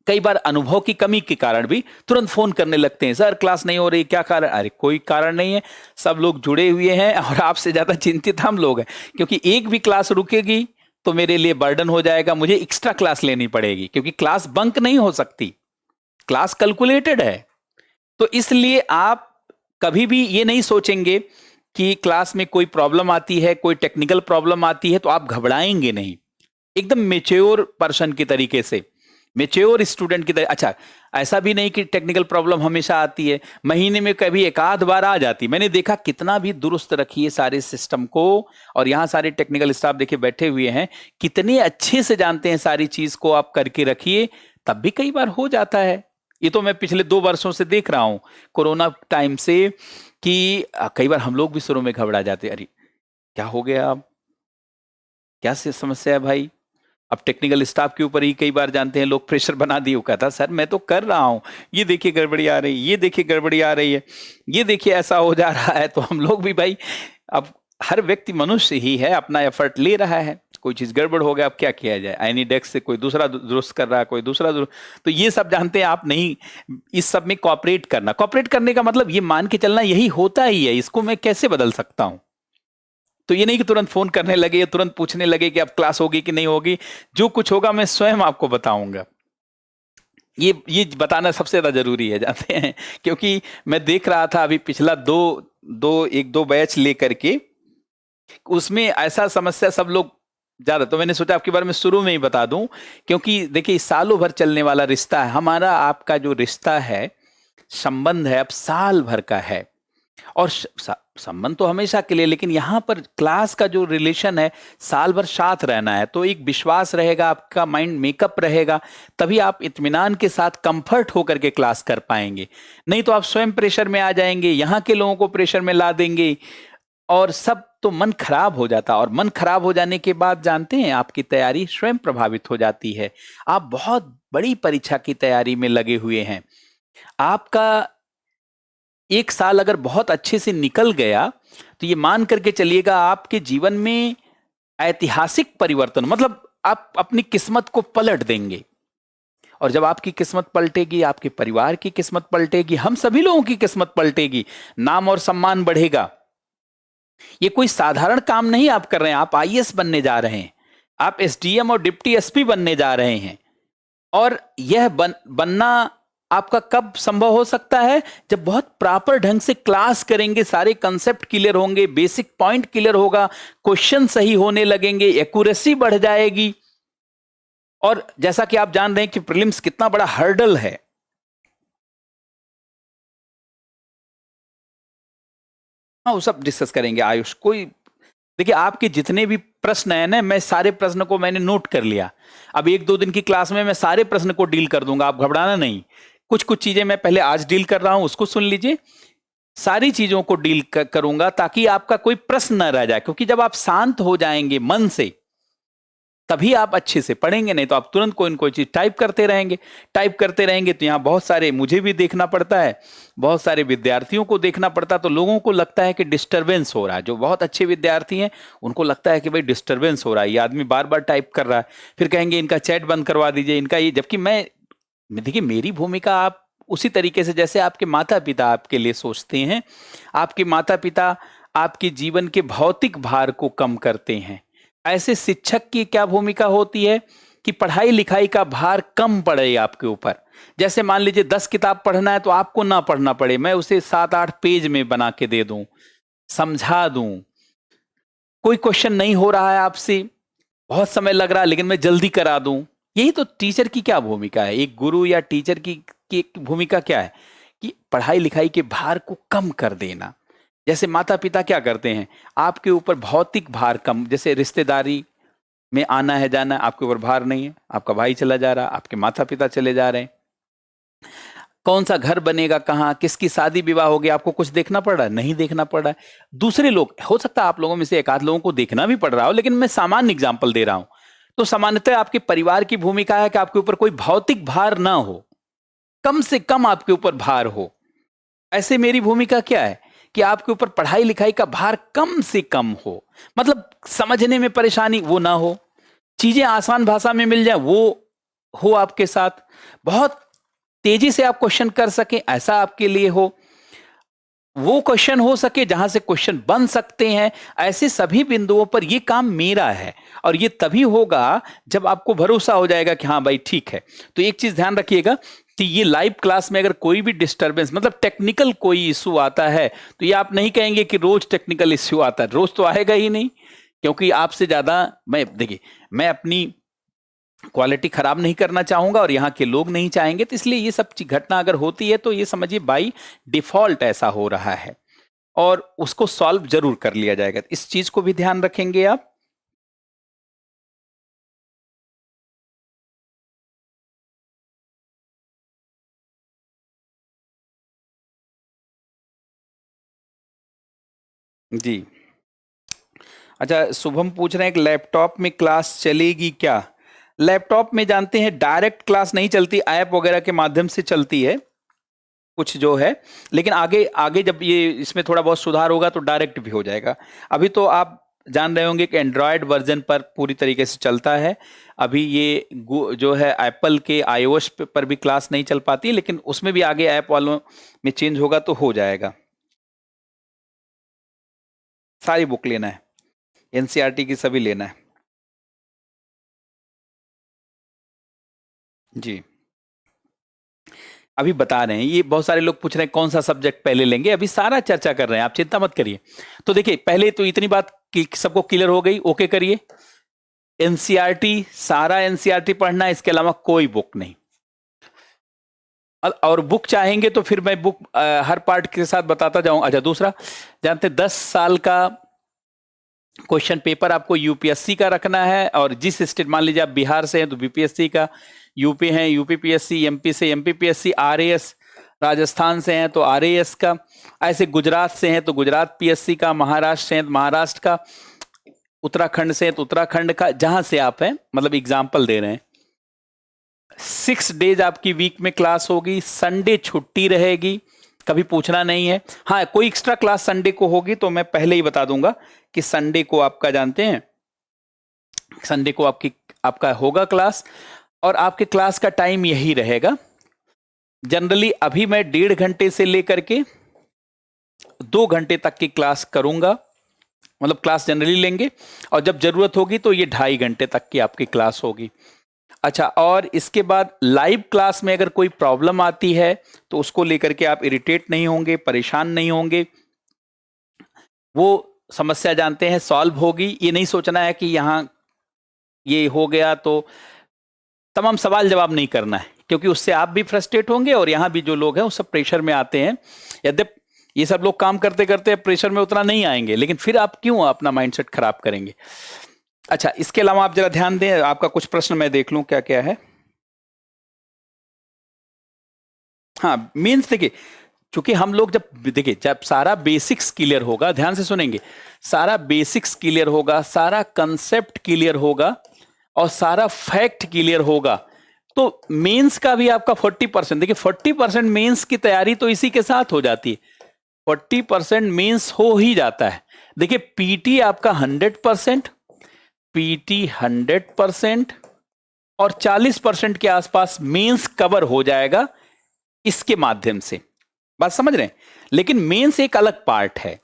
कई बार अनुभव की कमी के कारण भी तुरंत फोन करने लगते हैं, सर क्लास नहीं हो रही, क्या कारण। अरे कोई कारण नहीं है, सब लोग जुड़े हुए हैं, और आपसे ज्यादा चिंतित हम लोग हैं, क्योंकि एक भी क्लास रुकेगी तो मेरे लिए बर्डन हो जाएगा, मुझे एक्स्ट्रा क्लास लेनी पड़ेगी, क्योंकि क्लास बंक नहीं हो सकती, क्लास कैलकुलेटेड है। तो इसलिए आप कभी भी ये नहीं सोचेंगे कि क्लास में कोई प्रॉब्लम आती है, कोई टेक्निकल प्रॉब्लम आती है तो आप घबराएंगे नहीं, एकदम मेच्योर पर्सन की तरीके से, मेच्योर स्टूडेंट की तरह। अच्छा, ऐसा भी नहीं कि टेक्निकल प्रॉब्लम हमेशा आती है, महीने में कभी एक आध बार आ जाती। मैंने देखा कितना भी दुरुस्त रखिए सारे सिस्टम को, और यहाँ सारे टेक्निकल स्टाफ देखिए बैठे हुए हैं, कितने अच्छे से जानते हैं सारी चीज को, आप करके रखिए, तब भी कई बार हो जाता है। ये तो मैं पिछले 2 वर्षों से देख रहा हूं, कोरोना टाइम से, कि कई बार हम लोग भी शुरू में घबरा जाते, अरे क्या हो गया, अब क्या समस्या है भाई। अब टेक्निकल स्टाफ के ऊपर ही कई बार जानते हैं लोग प्रेशर बना दिए, वो कहता सर मैं तो कर रहा हूं, ये देखिए गड़बड़ी आ रही है, ये देखिए गड़बड़ी आ रही है, ये देखिए ऐसा हो जा रहा है। तो हम लोग भी भाई, अब हर व्यक्ति मनुष्य ही है, अपना एफर्ट ले रहा है, कोई चीज गड़बड़ हो गया अब क्या किया जाए, एनी डेस्क से कोई दूसरा दुरुस्त कर रहा है, कोई दूसरा तो ये सब जानते हैं आप नहीं, इस सब में कॉपरेट करना, कॉपरेट करने का मतलब ये मान के चलना यही होता ही है, इसको मैं कैसे बदल सकता हूं। तो ये नहीं कि तुरंत फोन करने लगे या तुरंत पूछने लगे कि अब क्लास होगी कि नहीं होगी, जो कुछ होगा मैं स्वयं आपको बताऊंगा। ये बताना सबसे ज्यादा जरूरी है, जानते हैं, क्योंकि मैं देख रहा था अभी पिछला एक दो बैच लेकर के, उसमें ऐसा समस्या सब लोग ज्यादा, तो मैंने सोचा आपके बारे में शुरू में ही बता दूं, क्योंकि देखिए सालों भर चलने वाला रिश्ता है हमारा, आपका जो रिश्ता है, संबंध है, अब साल भर का है। और संबंध तो हमेशा के लिए, लेकिन यहां पर क्लास का जो रिलेशन है, साल भर साथ रहना है, तो एक विश्वास रहेगा, आपका माइंड मेकअप रहेगा, तभी आप इत्मीनान के साथ कंफर्ट होकर के क्लास कर पाएंगे। नहीं तो आप स्वयं प्रेशर में आ जाएंगे, यहां के लोगों को प्रेशर में ला देंगे, और सब तो मन खराब हो जाता। और मन खराब हो जाने के बाद जानते हैं, आपकी तैयारी स्वयं प्रभावित हो जाती है। आप बहुत बड़ी परीक्षा की तैयारी में लगे हुए हैं, आपका एक साल अगर बहुत अच्छे से निकल गया, तो ये मान करके चलिएगा आपके जीवन में ऐतिहासिक परिवर्तन, मतलब आप अपनी किस्मत को पलट देंगे। और जब आपकी किस्मत पलटेगी, आपके परिवार की किस्मत पलटेगी, हम सभी लोगों की किस्मत पलटेगी, नाम और सम्मान बढ़ेगा। ये कोई साधारण काम नहीं आप कर रहे हैं, आप आईएएस बनने जा रहे हैं, आप एसडीएम और डिप्टी एसपी बनने जा रहे हैं। और यह बनना आपका कब संभव हो सकता है? जब बहुत प्रॉपर ढंग से क्लास करेंगे, सारे कंसेप्ट क्लियर होंगे, बेसिक पॉइंट क्लियर होगा, क्वेश्चन सही होने लगेंगे, एक्यूरेसी बढ़ जाएगी। और जैसा कि आप जान रहे हैं कि प्रीलिम्स कितना बड़ा हर्डल है, हाँ वो सब डिस्कस करेंगे आयुष। कोई देखिए, आपके जितने भी प्रश्न है ना, मैं सारे प्रश्न को मैंने नोट कर लिया। अब 1-2 दिन की क्लास में मैं सारे प्रश्न को डील कर दूंगा, आप घबराना नहीं। कुछ कुछ चीजें मैं पहले आज डील कर रहा हूं, उसको सुन लीजिए। सारी चीजों को डील करूंगा ताकि आपका कोई प्रश्न न रह जाए, क्योंकि जब आप शांत हो जाएंगे मन से, तभी आप अच्छे से पढ़ेंगे। नहीं तो आप तुरंत कोई न कोई चीज टाइप करते रहेंगे, टाइप करते रहेंगे। तो यहाँ बहुत सारे, मुझे भी देखना पड़ता है, बहुत सारे विद्यार्थियों को देखना पड़ता है, तो लोगों को लगता है कि डिस्टरबेंस हो रहा है। जो बहुत अच्छे विद्यार्थी हैं उनको लगता है कि भाई डिस्टरबेंस हो रहा है, ये आदमी बार बार टाइप कर रहा है, फिर कहेंगे इनका चैट बंद करवा दीजिए, इनका ये। जबकि मैं देखिए, मेरी भूमिका आप उसी तरीके से, जैसे आपके माता पिता आपके लिए सोचते हैं, आपके माता पिता आपके जीवन के भौतिक भार को कम करते हैं, ऐसे शिक्षक की क्या भूमिका होती है कि पढ़ाई लिखाई का भार कम पड़े आपके ऊपर। जैसे मान लीजिए 10 किताब पढ़ना है, तो आपको ना पढ़ना पड़े, मैं उसे 7-8 पेज में बना के दे दूं, समझा दूं। कोई क्वेश्चन नहीं हो रहा है आपसे, बहुत समय लग रहा है, लेकिन मैं जल्दी करा दूं। यही तो टीचर की क्या भूमिका है, एक गुरु या टीचर की भूमिका क्या है कि पढ़ाई लिखाई के भार को कम कर देना। जैसे माता पिता क्या करते हैं, आपके ऊपर भौतिक भार कम, जैसे रिश्तेदारी में आना है जाना है, आपके ऊपर भार नहीं है, आपका भाई चला जा रहा, आपके माता पिता चले जा रहे हैं, कौन सा घर बनेगा, कहाँ, किसकी शादी विवाह होगी, आपको कुछ देखना पड़ रहा है? नहीं देखना पड़ रहा है। दूसरे लोग, हो सकता है आप लोगों में से एक आध लोगों को देखना भी पड़ रहा हो, लेकिन मैं सामान्य एग्जाम्पल दे रहा हूं। तो सामान्यतः आपके परिवार की भूमिका है कि आपके ऊपर कोई भौतिक भार ना हो, कम से कम आपके ऊपर भार हो। ऐसे मेरी भूमिका क्या है कि आपके ऊपर पढ़ाई लिखाई का भार कम से कम हो, मतलब समझने में परेशानी वो ना हो, चीजें आसान भाषा में मिल जाए वो हो आपके साथ, बहुत तेजी से आप क्वेश्चन कर सके ऐसा आपके लिए हो, वो क्वेश्चन हो सके जहां से क्वेश्चन बन सकते हैं। ऐसे सभी बिंदुओं पर ये काम मेरा है, और ये तभी होगा जब आपको भरोसा हो जाएगा कि हाँ भाई ठीक है। तो एक चीज ध्यान रखिएगा कि ये लाइव क्लास में अगर कोई भी डिस्टरबेंस, मतलब टेक्निकल कोई इशू आता है, तो ये आप नहीं कहेंगे कि रोज टेक्निकल इश्यू आता है, रोज तो आएगा ही नहीं, क्योंकि आपसे ज्यादा मैं, देखिए मैं अपनी क्वालिटी खराब नहीं करना चाहूंगा और यहाँ के लोग नहीं चाहेंगे, तो इसलिए ये सब घटना अगर होती है तो ये समझिए बाई डिफॉल्ट ऐसा हो रहा है, और उसको सॉल्व जरूर कर लिया जाएगा। इस चीज को भी ध्यान रखेंगे आप। जी, अच्छा, शुभम पूछ रहे हैं कि लैपटॉप में क्लास चलेगी क्या? लैपटॉप में जानते हैं डायरेक्ट क्लास नहीं चलती, ऐप वगैरह के माध्यम से चलती है कुछ जो है, लेकिन आगे आगे जब ये इसमें थोड़ा बहुत सुधार होगा तो डायरेक्ट भी हो जाएगा। अभी तो आप जान रहे होंगे कि एंड्रॉयड वर्जन पर पूरी तरीके से चलता है। अभी ये जो है एप्पल के iOS पर भी क्लास नहीं चल पाती, लेकिन उसमें भी आगे ऐप वालों में चेंज होगा तो हो जाएगा। सारी बुक लेना है, एनसीईआरटी की सभी लेना है। जी, अभी बता रहे हैं, ये बहुत सारे लोग पूछ रहे हैं कौन सा सब्जेक्ट पहले लेंगे, अभी सारा चर्चा कर रहे हैं, आप चिंता मत करिए। तो देखिए, पहले तो इतनी बात कि सबको क्लियर हो गई, ओके करिए। एनसीईआरटी, सारा एनसीईआरटी पढ़ना है, इसके अलावा कोई बुक नहीं। और बुक चाहेंगे तो फिर मैं बुक हर पार्ट के साथ बताता जाऊं। अच्छा, दूसरा जानते 10 साल का क्वेश्चन पेपर आपको यूपीएससी का रखना है, और जिस स्टेट, मान लीजिए आप बिहार से हैं तो बीपीएससी का, यूपी हैं यूपीपीएससी, एमपी से एमपीपीएससी, आरएएस, राजस्थान से हैं तो आरएएस का, ऐसे गुजरात से हैं तो गुजरात पीएससी का, महाराष्ट्र से हैं तो महाराष्ट्र का, उत्तराखंड से हैं तो उत्तराखंड का, जहां से आप हैं, मतलब एग्जाम्पल दे रहे हैं। 6 डेज आपकी वीक में क्लास होगी, संडे छुट्टी रहेगी, कभी पूछना नहीं है। हाँ, कोई एक्स्ट्रा क्लास संडे को होगी तो मैं पहले ही बता दूंगा कि संडे को आपका, जानते हैं, संडे को आपका होगा क्लास, और आपके क्लास का टाइम यही रहेगा। जनरली अभी मैं 1.5 घंटे से लेकर के 2 घंटे तक की क्लास करूंगा, मतलब क्लास जनरली लेंगे, और जब जरूरत होगी तो ये 2.5 घंटे तक की आपकी क्लास होगी। अच्छा, और इसके बाद लाइव क्लास में अगर कोई प्रॉब्लम आती है तो उसको लेकर के आप इरिटेट नहीं होंगे, परेशान नहीं होंगे, वो समस्या जानते हैं सॉल्व होगी। ये नहीं सोचना है कि यहाँ ये हो गया तो तमाम सवाल जवाब नहीं करना है, क्योंकि उससे आप भी फ्रस्ट्रेट होंगे और यहाँ भी जो लोग हैं वो सब प्रेशर में आते हैं। यद्यप ये सब लोग काम करते करते प्रेशर में उतना नहीं आएंगे, लेकिन फिर आप क्यों अपना माइंडसेट खराब करेंगे। अच्छा, इसके अलावा आप जरा ध्यान दें, आपका कुछ प्रश्न मैं देख लूं क्या क्या है। हाँ, मीन्स देखिए, चूंकि हम लोग जब सारा बेसिक्स क्लियर होगा, ध्यान से सुनेंगे, सारा बेसिक्स क्लियर होगा, सारा कंसेप्ट क्लियर होगा और सारा फैक्ट क्लियर होगा, तो मेंस का भी आपका 40%, देखिए 40% मेंस की तैयारी तो इसी के साथ हो जाती है, 40% मेंस हो ही जाता है। देखिए पीटी आपका 100%, पीटी 100% और 40% के आसपास मेंस कवर हो जाएगा इसके माध्यम से, बात समझ रहे हैं। लेकिन मेंस एक अलग पार्ट है,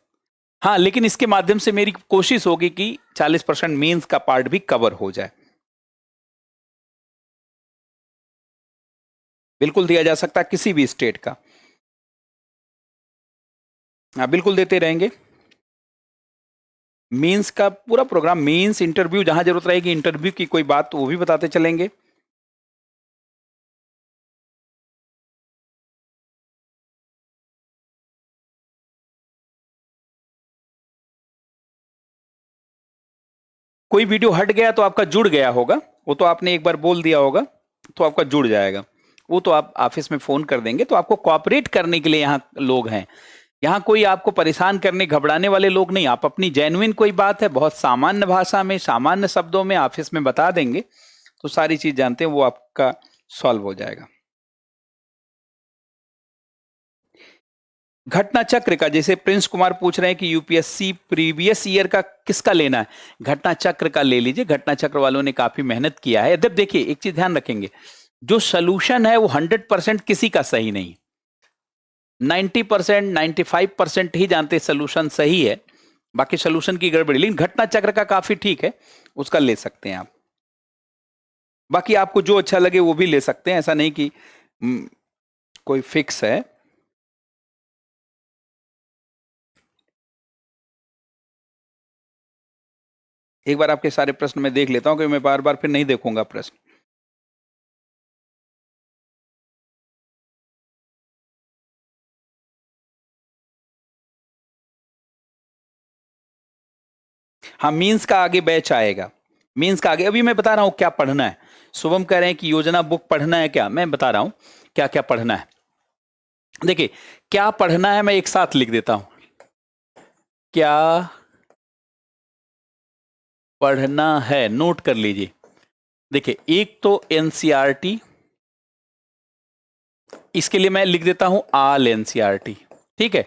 हाँ, लेकिन इसके माध्यम से मेरी कोशिश होगी कि 40% मेंस का पार्ट भी कवर हो जाए। बिल्कुल दिया जा सकता है किसी भी स्टेट का, हाँ बिल्कुल देते रहेंगे। मेंस का पूरा प्रोग्राम, मेंस, इंटरव्यू, जहां जरूरत रहेगी इंटरव्यू की कोई बात तो वो भी बताते चलेंगे। कोई वीडियो हट गया तो आपका जुड़ गया होगा, वो तो आपने एक बार बोल दिया होगा तो आपका जुड़ जाएगा, वो तो आप ऑफिस में फोन कर देंगे। तो आपको कोऑपरेट करने के लिए यहाँ लोग हैं, यहाँ कोई आपको परेशान करने घबराने वाले लोग नहीं। आप अपनी जेन्युइन कोई बात है बहुत सामान्य भाषा में, सामान्य शब्दों में ऑफिस में बता देंगे तो सारी चीज जानते हैं वो आपका सॉल्व हो जाएगा। घटना चक्र का, जैसे प्रिंस कुमार पूछ रहे हैं कि यूपीएससी प्रीवियस ईयर का किसका लेना है, घटना चक्र का ले लीजिए। घटना चक्र वालों ने काफी मेहनत किया है। जब देखिए एक चीज ध्यान रखेंगे, जो सोल्यूशन है वो 100% किसी का सही नहीं, 90%, 95% ही जानते सोल्यूशन सही है, बाकी सोल्यूशन की गड़बड़ी। लेकिन घटना चक्र का काफी ठीक है, उसका ले सकते हैं आप। बाकी आपको जो अच्छा लगे वो भी ले सकते हैं, ऐसा नहीं कि कोई फिक्स है। एक बार आपके सारे प्रश्न मैं देख लेता हूं, क्योंकि मैं बार बार फिर नहीं देखूंगा प्रश्न। हाँ, मीन्स का आगे बैच आएगा, मीन्स का आगे। अभी मैं बता रहा हूं क्या पढ़ना है। शुभम कह रहे हैं कि योजना बुक पढ़ना है क्या, मैं बता रहा हूं क्या क्या पढ़ना है। देखिए क्या पढ़ना है मैं एक साथ लिख देता हूं, क्या पढ़ना है नोट कर लीजिए। देखिए एक तो एनसीईआरटी, इसके लिए मैं लिख देता हूं आल एनसीईआरटी, ठीक है,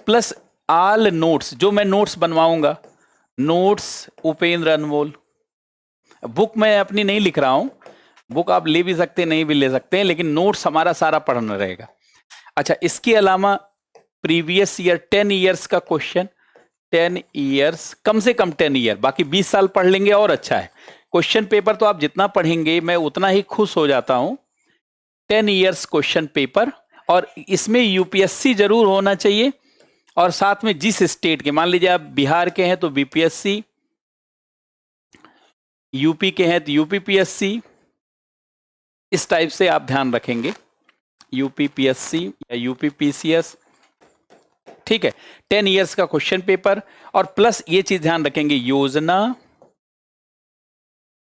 प्लस आल नोट्स, जो मैं नोट्स बनवाऊंगा, नोट्स उपेंद्र अनमोल। बुक मैं अपनी नहीं लिख रहा हूं, बुक आप ले भी सकते नहीं भी ले सकते हैं, लेकिन नोट्स हमारा सारा पढ़ना रहेगा। अच्छा, इसके अलावा प्रीवियस ईयर 10 ईयर्स का क्वेश्चन, 10 ईयर्स, कम से कम 10 ईयर, बाकी 20 साल पढ़ लेंगे और अच्छा है। क्वेश्चन पेपर तो आप जितना पढ़ेंगे मैं उतना ही खुश हो जाता हूं। 10 ईयर्स क्वेश्चन पेपर, और इसमें यूपीएससी जरूर होना चाहिए, और साथ में जिस स्टेट के, मान लीजिए आप बिहार के हैं तो बीपीएससी, यूपी के हैं तो यूपीपीएससी, इस टाइप से आप ध्यान रखेंगे, यूपीपीएससी या यूपीपीसीएस, ठीक है। 10 इयर्स का क्वेश्चन पेपर, और प्लस ये चीज ध्यान रखेंगे, योजना,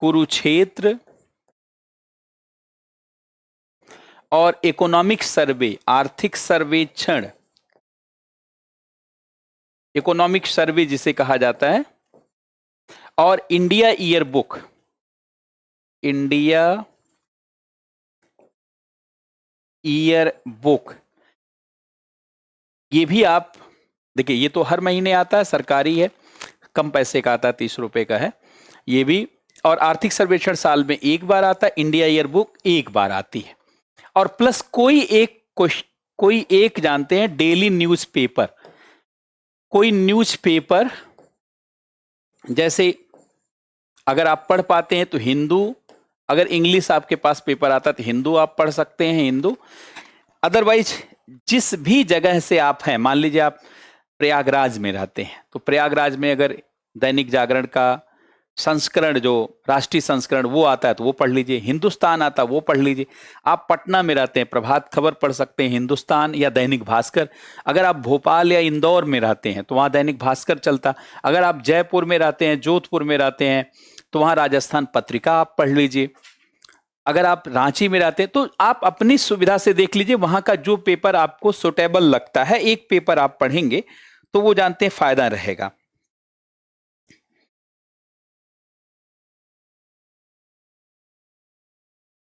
कुरुक्षेत्र और इकोनॉमिक सर्वे, आर्थिक सर्वेक्षण, इकोनॉमिक सर्वे जिसे कहा जाता है, और India year book, India year book, ये भी आप देखिए, ये तो हर महीने आता है, सरकारी है, कम पैसे का आता है, 30 रुपए का है ये भी। और आर्थिक सर्वेक्षण साल में एक बार आता है, इंडिया ईयर बुक एक बार आती है, और प्लस कोई एक जानते हैं डेली न्यूज़पेपर, कोई न्यूज़पेपर, जैसे अगर आप पढ़ पाते हैं तो हिंदू, अगर इंग्लिश आपके पास पेपर आता है तो हिंदू आप पढ़ सकते हैं, हिंदू। अदरवाइज जिस भी जगह से आप हैं, मान लीजिए आप प्रयागराज में रहते हैं तो प्रयागराज में अगर दैनिक जागरण का संस्करण, जो राष्ट्रीय संस्करण वो आता है तो वो पढ़ लीजिए, हिंदुस्तान आता है वो पढ़ लीजिए। आप पटना में रहते हैं, प्रभात खबर पढ़ सकते हैं, हिंदुस्तान या दैनिक भास्कर। अगर आप भोपाल या इंदौर में रहते हैं तो वहाँ दैनिक भास्कर चलता। अगर आप जयपुर में रहते हैं, जोधपुर में रहते हैं तो वहाँ राजस्थान पत्रिका आप पढ़ लीजिए। अगर आप रांची में रहते हैं तो आप अपनी सुविधा से देख लीजिए, वहाँ का जो पेपर आपको सुटेबल लगता है, एक पेपर आप पढ़ेंगे तो वो जानते हैं फायदा रहेगा।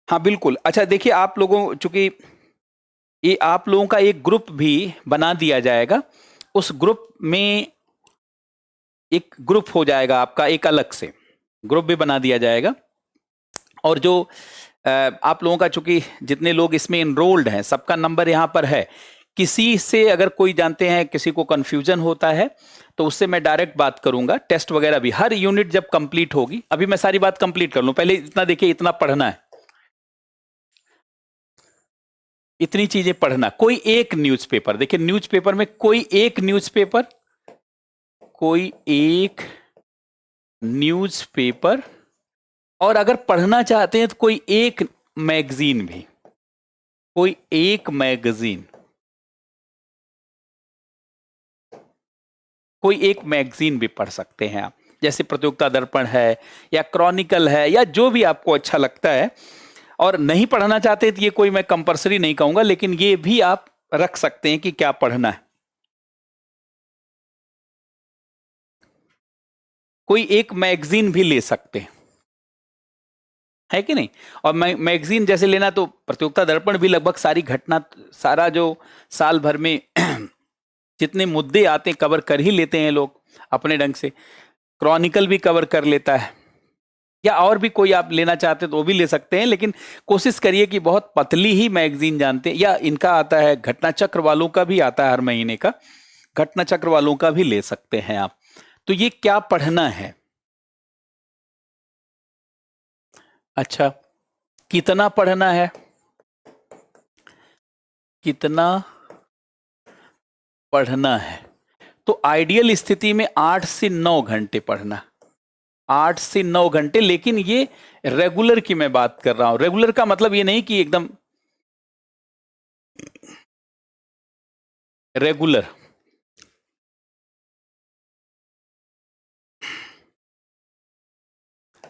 हाँ बिल्कुल। अच्छा देखिए, आप लोगों, चूंकि ये आप लोगों का एक ग्रुप भी बना दिया जाएगा, उस ग्रुप में एक ग्रुप हो जाएगा आपका, एक अलग से ग्रुप भी बना दिया जाएगा। और जो आप लोगों का, चूंकि जितने लोग इसमें इनरोल्ड हैं सबका नंबर यहाँ पर है। किसी से अगर कोई जानते हैं किसी को कंफ्यूजन होता है तो उससे मैं डायरेक्ट बात करूंगा। टेस्ट वगैरह भी हर यूनिट जब कंप्लीट होगी, अभी मैं सारी बात कंप्लीट कर लूं, पहले इतना देखिए, इतना पढ़ना है, इतनी चीजें पढ़ना। कोई एक न्यूज़पेपर, देखिए न्यूज़पेपर में कोई एक न्यूज़पेपर, कोई एक न्यूज़पेपर, और अगर पढ़ना चाहते हैं तो कोई एक मैगजीन भी, कोई एक मैगजीन, कोई एक मैगजीन भी पढ़ सकते हैं आप, जैसे प्रतियोगिता दर्पण है या क्रॉनिकल है या जो भी आपको अच्छा लगता है। और नहीं पढ़ना चाहते तो ये कोई मैं कंपलसरी नहीं कहूंगा, लेकिन ये भी आप रख सकते हैं कि क्या पढ़ना है। कोई एक मैगजीन भी ले सकते हैं, है कि नहीं। और मैगजीन जैसे लेना तो प्रतियोगिता दर्पण भी लगभग सारी घटना, सारा जो साल भर में जितने मुद्दे आते हैं कवर कर ही लेते हैं लोग अपने ढंग से। क्रॉनिकल भी कवर कर लेता है, या और भी कोई आप लेना चाहते हैं तो वो भी ले सकते हैं, लेकिन कोशिश करिए कि बहुत पतली ही मैगजीन जानते हैं। या इनका आता है घटना चक्र वालों का भी आता है, हर महीने का घटना चक्र वालों का भी ले सकते हैं आप। तो ये क्या पढ़ना है, अच्छा कितना पढ़ना है, कितना पढ़ना है, तो आइडियल स्थिति में 8 से 9 घंटे पढ़ना, 8 से 9 घंटे। लेकिन ये रेगुलर की मैं बात कर रहा हूं। रेगुलर का मतलब ये नहीं कि एकदम रेगुलर,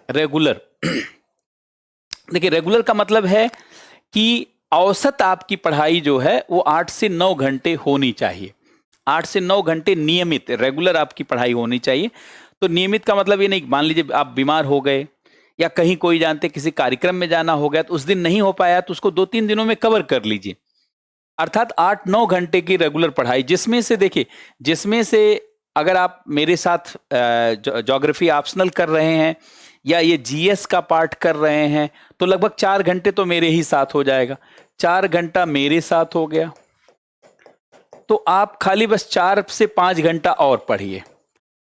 रेगुलर देखिए रेगुलर का मतलब है कि औसत आपकी पढ़ाई जो है वो 8 से 9 घंटे होनी चाहिए। 8 से 9 घंटे नियमित रेगुलर आपकी पढ़ाई होनी चाहिए। तो नियमित का मतलब ये नहीं, मान लीजिए आप बीमार हो गए या कहीं कोई जानते किसी कार्यक्रम में जाना हो गया तो उस दिन नहीं हो पाया तो उसको 2-3 दिनों में कवर कर लीजिए। अर्थात 8-9 घंटे की रेगुलर पढ़ाई, जिसमें से देखिए, जिसमें से अगर आप मेरे साथ ज्योग्राफी ऑप्शनल कर रहे हैं या ये जीएस का पार्ट कर रहे हैं तो लगभग 4 घंटे तो मेरे ही साथ हो जाएगा। 4 घंटा मेरे साथ हो गया तो आप खाली बस 4 से 5 घंटा और पढ़िए,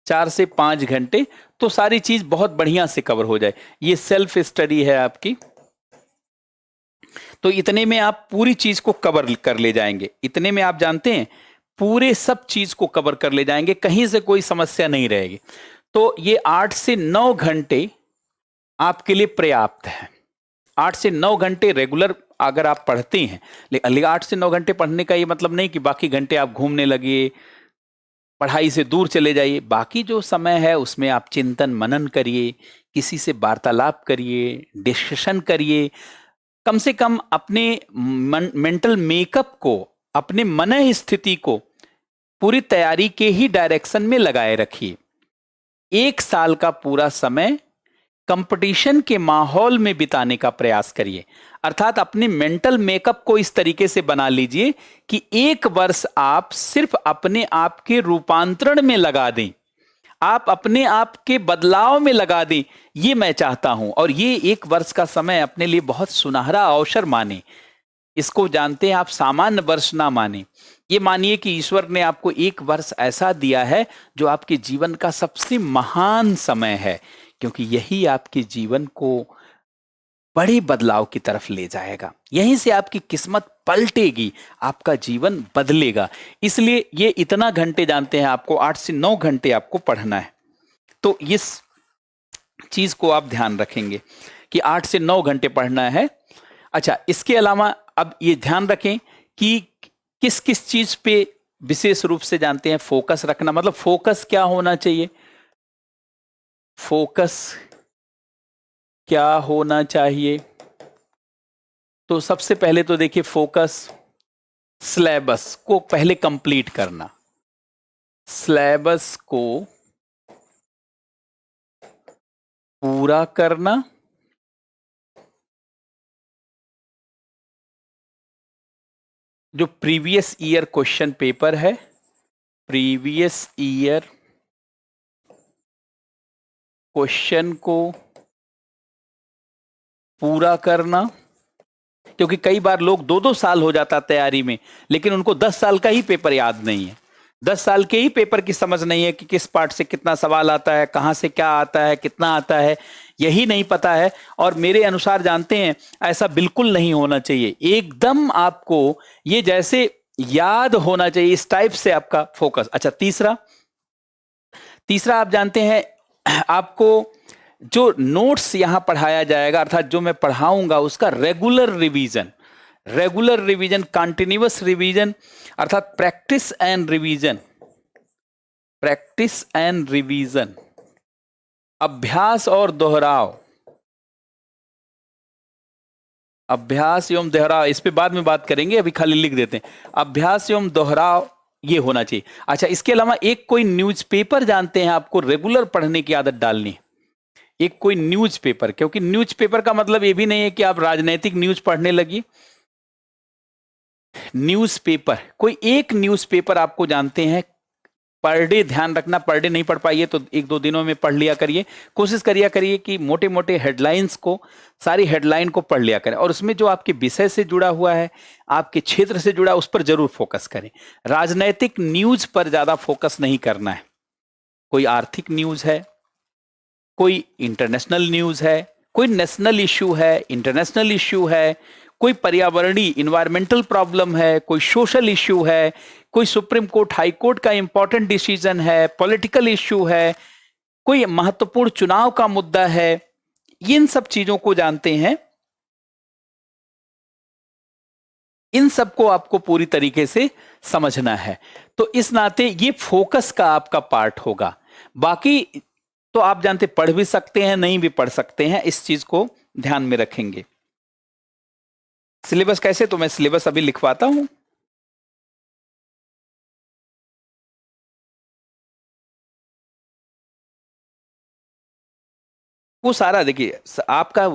4 से 5 घंटे, तो सारी चीज बहुत बढ़िया से कवर हो जाए। ये सेल्फ स्टडी है आपकी, तो इतने में आप पूरी चीज को कवर कर ले जाएंगे। इतने में आप जानते हैं पूरे सब चीज को कवर कर ले जाएंगे, कहीं से कोई समस्या नहीं रहेगी। तो ये 8 से 9 घंटे आपके लिए पर्याप्त है। 8 से 9 घंटे रेगुलर अगर आप पढ़ते हैं, लेकिन 8 से 9 घंटे पढ़ने का ये मतलब नहीं कि बाकी घंटे आप घूमने लगे, पढ़ाई से दूर चले जाइए। बाकी जो समय है उसमें आप चिंतन मनन करिए, किसी से वार्तालाप करिए, डिस्कशन करिए। कम से कम अपने मेंटल मेकअप को, अपने मन स्थिति को पूरी तैयारी के ही डायरेक्शन में लगाए रखिए। 1 साल का पूरा समय कंपटीशन के माहौल में बिताने का प्रयास करिए। अर्थात अपने मेंटल मेकअप को इस तरीके से बना लीजिए कि 1 वर्ष आप सिर्फ अपने आप के रूपांतरण में लगा दें, आप अपने आप के बदलाव में लगा दें। ये मैं चाहता हूं, और ये 1 वर्ष का समय अपने लिए बहुत सुनहरा अवसर माने। इसको जानते हैं आप, सामान्य वर्ष ना माने। ये मानिए कि ईश्वर ने आपको 1 वर्ष ऐसा दिया है जो आपके जीवन का सबसे महान समय है, क्योंकि यही आपके जीवन को बड़े बदलाव की तरफ ले जाएगा। यहीं से आपकी किस्मत पलटेगी, आपका जीवन बदलेगा। इसलिए ये इतना घंटे जानते हैं आपको, 8 से 9 घंटे आपको पढ़ना है। तो इस चीज को आप ध्यान रखेंगे कि 8 से 9 घंटे पढ़ना है। अच्छा, इसके अलावा अब ये ध्यान रखें कि किस किस चीज पे विशेष रूप से जानते हैं फोकस रखना। मतलब फोकस क्या होना चाहिए, फोकस क्या होना चाहिए। तो सबसे पहले तो देखिए, फोकस सिलेबस को पहले कंप्लीट करना, सिलेबस को पूरा करना, जो प्रीवियस ईयर क्वेश्चन पेपर है, प्रीवियस ईयर क्वेश्चन को पूरा करना। क्योंकि कई बार लोग 2-2 साल हो जाता तैयारी में, लेकिन उनको 10 साल का ही पेपर याद नहीं है, 10 साल के ही पेपर की समझ नहीं है कि किस पार्ट से कितना सवाल आता है, कहां से क्या आता है, कितना आता है, यही नहीं पता है। और मेरे अनुसार जानते हैं, ऐसा बिल्कुल नहीं होना चाहिए। एकदम आपको ये जैसे याद होना चाहिए, इस टाइप से आपका फोकस। अच्छा, तीसरा आप जानते हैं, आपको जो नोट्स यहां पढ़ाया जाएगा, अर्थात जो मैं पढ़ाऊंगा उसका रेगुलर रिवीजन, कंटिन्यूअस रिवीजन, अर्थात प्रैक्टिस एंड रिवीजन, अभ्यास और दोहराव, अभ्यास एवं दोहराव। इस पे बाद में बात करेंगे, अभी खाली लिख देते हैं, अभ्यास एवं दोहराव ये होना चाहिए। अच्छा, इसके अलावा एक कोई न्यूज़पेपर जानते हैं आपको रेगुलर पढ़ने की आदत डालनी, एक कोई न्यूज़पेपर। क्योंकि न्यूज़पेपर का मतलब ये भी नहीं है कि आप राजनीतिक न्यूज़ पढ़ने लगी। न्यूज़पेपर, कोई एक न्यूज़पेपर आपको जानते हैं पर डे, ध्यान रखना पर डे नहीं पढ़ पाइए तो 1-2 दिनों में पढ़ लिया करिए। कोशिश करिए कि मोटे मोटे हेडलाइंस को, सारी हेडलाइन को पढ़ लिया करें, और उसमें जो आपके विषय से जुड़ा हुआ है, आपके क्षेत्र से जुड़ा, उस पर जरूर फोकस करें। राजनैतिक न्यूज पर ज्यादा फोकस नहीं करना है। कोई आर्थिक न्यूज है, कोई इंटरनेशनल न्यूज है, कोई नेशनल इश्यू है, इंटरनेशनल इश्यू है, कोई पर्यावरणीय इन्वायरमेंटल प्रॉब्लम है, कोई सोशल इश्यू है, कोई सुप्रीम कोर्ट हाई कोर्ट का इंपॉर्टेंट डिसीजन है, पॉलिटिकल इश्यू है, कोई महत्वपूर्ण चुनाव का मुद्दा है, इन सब चीजों को जानते हैं, इन सबको आपको पूरी तरीके से समझना है। तो इस नाते ये फोकस का आपका पार्ट होगा। बाकी तो आप जानते पढ़ भी सकते हैं, नहीं भी पढ़ सकते हैं, इस चीज को ध्यान में रखेंगे। सिलेबस कैसे, तो मैं सिलेबस अभी लिखवाता हूं। वो सारा देखिए, आपका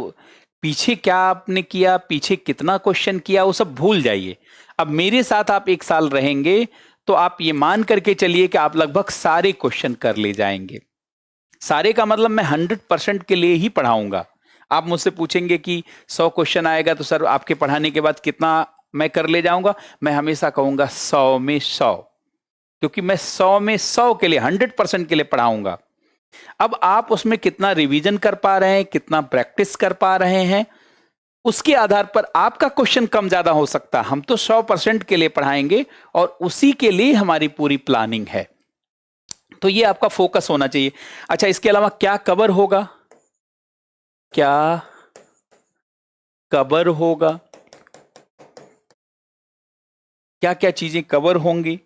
पीछे क्या आपने किया, पीछे कितना क्वेश्चन किया, वो सब भूल जाइए। अब मेरे साथ आप 1 साल रहेंगे तो आप ये मान करके चलिए कि आप लगभग सारे क्वेश्चन कर ले जाएंगे। सारे का मतलब मैं 100% के लिए ही पढ़ाऊंगा। आप मुझसे पूछेंगे कि 100 क्वेश्चन आएगा तो सर आपके पढ़ाने के बाद कितना मैं कर ले जाऊंगा, मैं हमेशा कहूंगा 100 में 100, क्योंकि मैं 100 में 100 के लिए 100% के लिए पढ़ाऊंगा। अब आप उसमें कितना रिवीजन कर पा रहे हैं, कितना प्रैक्टिस कर पा रहे हैं, उसके आधार पर आपका क्वेश्चन कम ज्यादा हो सकता है। हम तो 100% के लिए पढ़ाएंगे और उसी के लिए हमारी पूरी प्लानिंग है। तो ये आपका फोकस होना चाहिए। अच्छा, इसके अलावा क्या कवर होगा, क्या कवर होगा, क्या क्या चीजें कवर होंगी।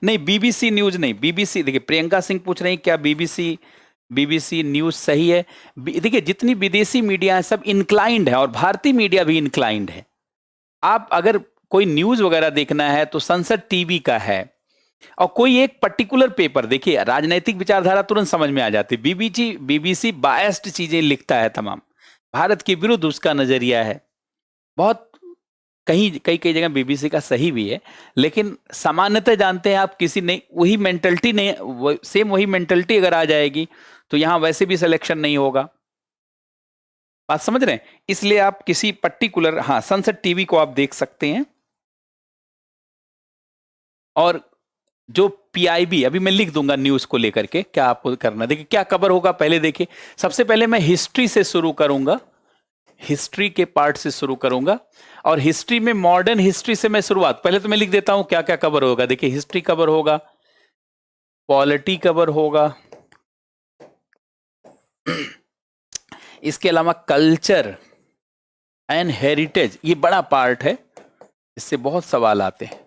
नहीं, बीबीसी न्यूज नहीं, बीबीसी देखिए, प्रियंका सिंह पूछ रही हैं क्या बीबीसी बीबीसी न्यूज सही है। देखिए, जितनी विदेशी मीडिया है सब इंक्लाइंड है और भारतीय मीडिया भी इंक्लाइंड है। आप अगर कोई न्यूज वगैरह देखना है तो संसद टीवी का है, और कोई एक पर्टिकुलर पेपर देखिए, राजनीतिक विचारधारा तुरंत समझ में आ जाती है। बीबीसी बायस्ड चीजें लिखता है तमाम, भारत के विरुद्ध उसका नजरिया है बहुत। कहीं कई कई जगह बीबीसी का सही भी है, लेकिन सामान्यतः जानते हैं आप, किसी ने वही मेंटलिटी नहीं, सेम वही मेंटलिटी अगर आ जाएगी तो यहां वैसे भी सिलेक्शन नहीं होगा। बात समझ रहे हैं? इसलिए आप किसी पर्टिकुलर, हाँ, संसद टीवी को आप देख सकते हैं। और जो पीआईबी, अभी मैं लिख दूंगा न्यूज को लेकर के क्या आपको करना। देखिए क्या कवर होगा, पहले देखिए, सबसे पहले मैं हिस्ट्री से शुरू करूंगा, हिस्ट्री के पार्ट से शुरू करूंगा। और हिस्ट्री में मॉडर्न हिस्ट्री से मैं शुरुआत, पहले तो मैं लिख देता हूं क्या क्या कवर होगा। देखिए, हिस्ट्री कवर होगा, पॉलिटी कवर होगा, इसके अलावा कल्चर एंड हेरिटेज, ये बड़ा पार्ट है, इससे बहुत सवाल आते हैं।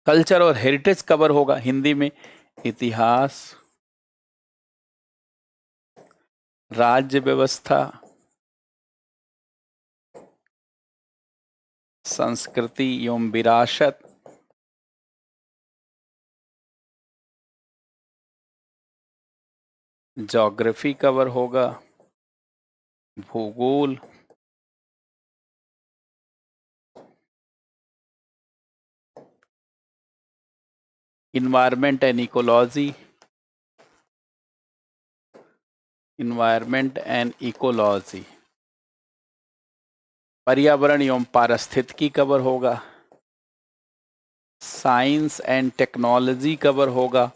कल्चर और हेरिटेज कवर होगा हिंदी में। इतिहास, राज्य व्यवस्था, संस्कृति एवं विरासत, ज्योग्राफी कवर होगा, भूगोल, environment and ecology, environment and ecology, पर्यावरण एवं पारिस्थितिकी कवर होगा, साइंस एंड टेक्नोलॉजी कवर होगा।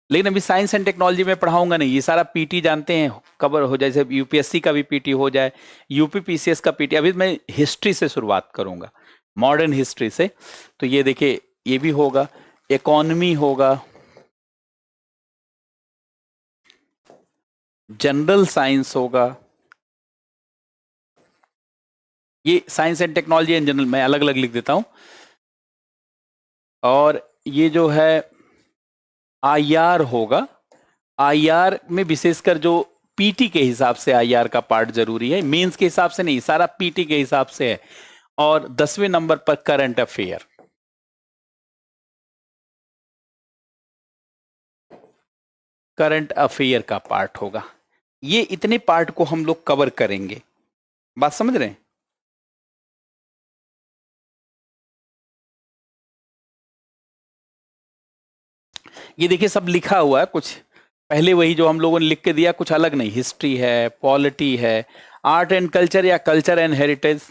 लेकिन अभी साइंस एंड टेक्नोलॉजी में पढ़ाऊंगा नहीं, ये सारा पीटी जानते हैं कवर हो जाए, जैसे यूपीएससी का भी पीटी हो जाए, यूपी पीसीएस का पीटी। अभी मैं हिस्ट्री से शुरुआत करूंगा, मॉडर्न हिस्ट्री से। तो ये देखिए, ये भी होगा, इकोनॉमी होगा, जनरल साइंस होगा, ये science and technology and general मैं अलग अलग लिख देता हूं। और ये जो है आईआर होगा, आईआर में विशेषकर जो पीटी के हिसाब से आईआर का पार्ट जरूरी है, मेंस के हिसाब से नहीं, सारा पीटी के हिसाब से है। और 10वें नंबर पर करंट अफेयर, करंट अफेयर का पार्ट होगा। ये इतने पार्ट को हम लोग कवर करेंगे, बात समझ रहे हैं? ये देखिए सब लिखा हुआ है, कुछ पहले वही जो हम लोगों ने लिख के दिया, कुछ अलग नहीं। हिस्ट्री है, पॉलिटी है, आर्ट एंड कल्चर या कल्चर एंड हेरिटेज,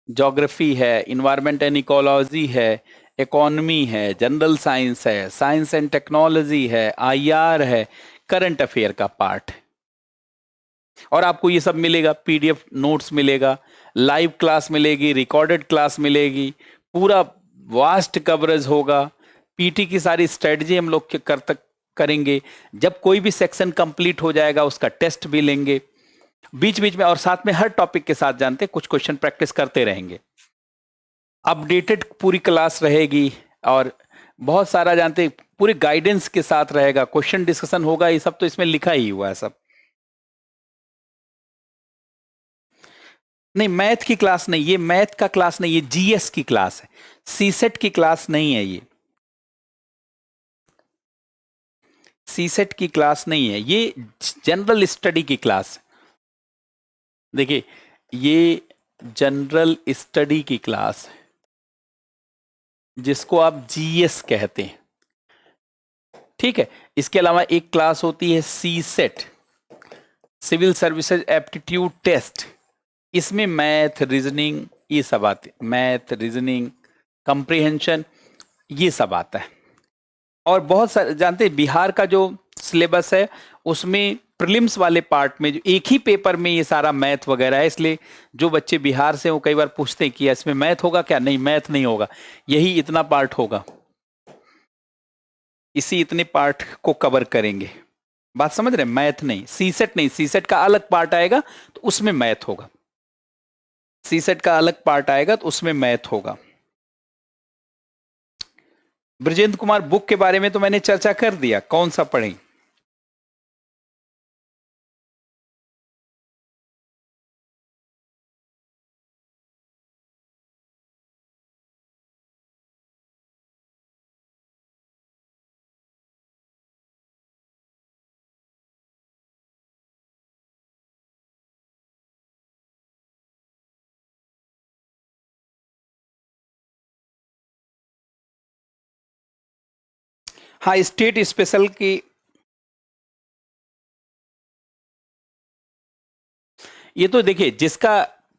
ज्योग्राफी है, इन्वायरमेंट एंड इकोलॉजी है, इकोनॉमी है, जनरल साइंस है, साइंस एंड टेक्नोलॉजी है, आईआर है, करंट अफेयर का पार्ट है। और आपको ये सब मिलेगा, पीडीएफ नोट्स मिलेगा, लाइव क्लास मिलेगी, रिकॉर्डेड क्लास मिलेगी, पूरा वास्ट कवरेज होगा। पीटी की सारी स्ट्रेटजी हम लोग करेंगे। जब कोई भी सेक्शन कंप्लीट हो जाएगा उसका टेस्ट भी लेंगे बीच बीच में, और साथ में हर टॉपिक के साथ जानते कुछ क्वेश्चन प्रैक्टिस करते रहेंगे। अपडेटेड पूरी क्लास रहेगी, और बहुत सारा जानते पूरे गाइडेंस के साथ रहेगा, क्वेश्चन डिस्कशन होगा, ये सब तो इसमें लिखा ही हुआ है सब। नहीं, मैथ की क्लास नहीं, ये मैथ का क्लास नहीं, ये जीएस की क्लास है, सीसेट की क्लास नहीं है, ये सीसेट की क्लास नहीं है, ये जनरल स्टडी की क्लास है। देखिए, ये जनरल स्टडी की क्लास है जिसको आप जीएस कहते हैं, ठीक है। इसके अलावा एक क्लास होती है CSAT, civil services aptitude test, इसमें मैथ, रीजनिंग, ये सब आते, मैथ, रीजनिंग, कंप्रीहेंशन, ये सब आता है। और बहुत सारे जानते हैं बिहार का जो सिलेबस है उसमें प्रीलिम्स वाले पार्ट में जो एक ही पेपर में ये सारा मैथ वगैरह है, इसलिए जो बच्चे बिहार से वो कई बार पूछते हैं कि इसमें मैथ होगा क्या, नहीं मैथ नहीं होगा, यही इतना पार्ट होगा, इसी इतने पार्ट को कवर करेंगे। बात समझ रहे? मैथ नहीं, सीसेट नहीं, सीसेट का अलग पार्ट आएगा तो उसमें मैथ होगा, सीसेट का अलग पार्ट आएगा तो उसमें मैथ होगा। ब्रजेंद्र कुमार, बुक के बारे में तो मैंने चर्चा कर दिया, कौन सा पढ़ें? हाँ, स्टेट स्पेशल की, ये तो देखिए जिसका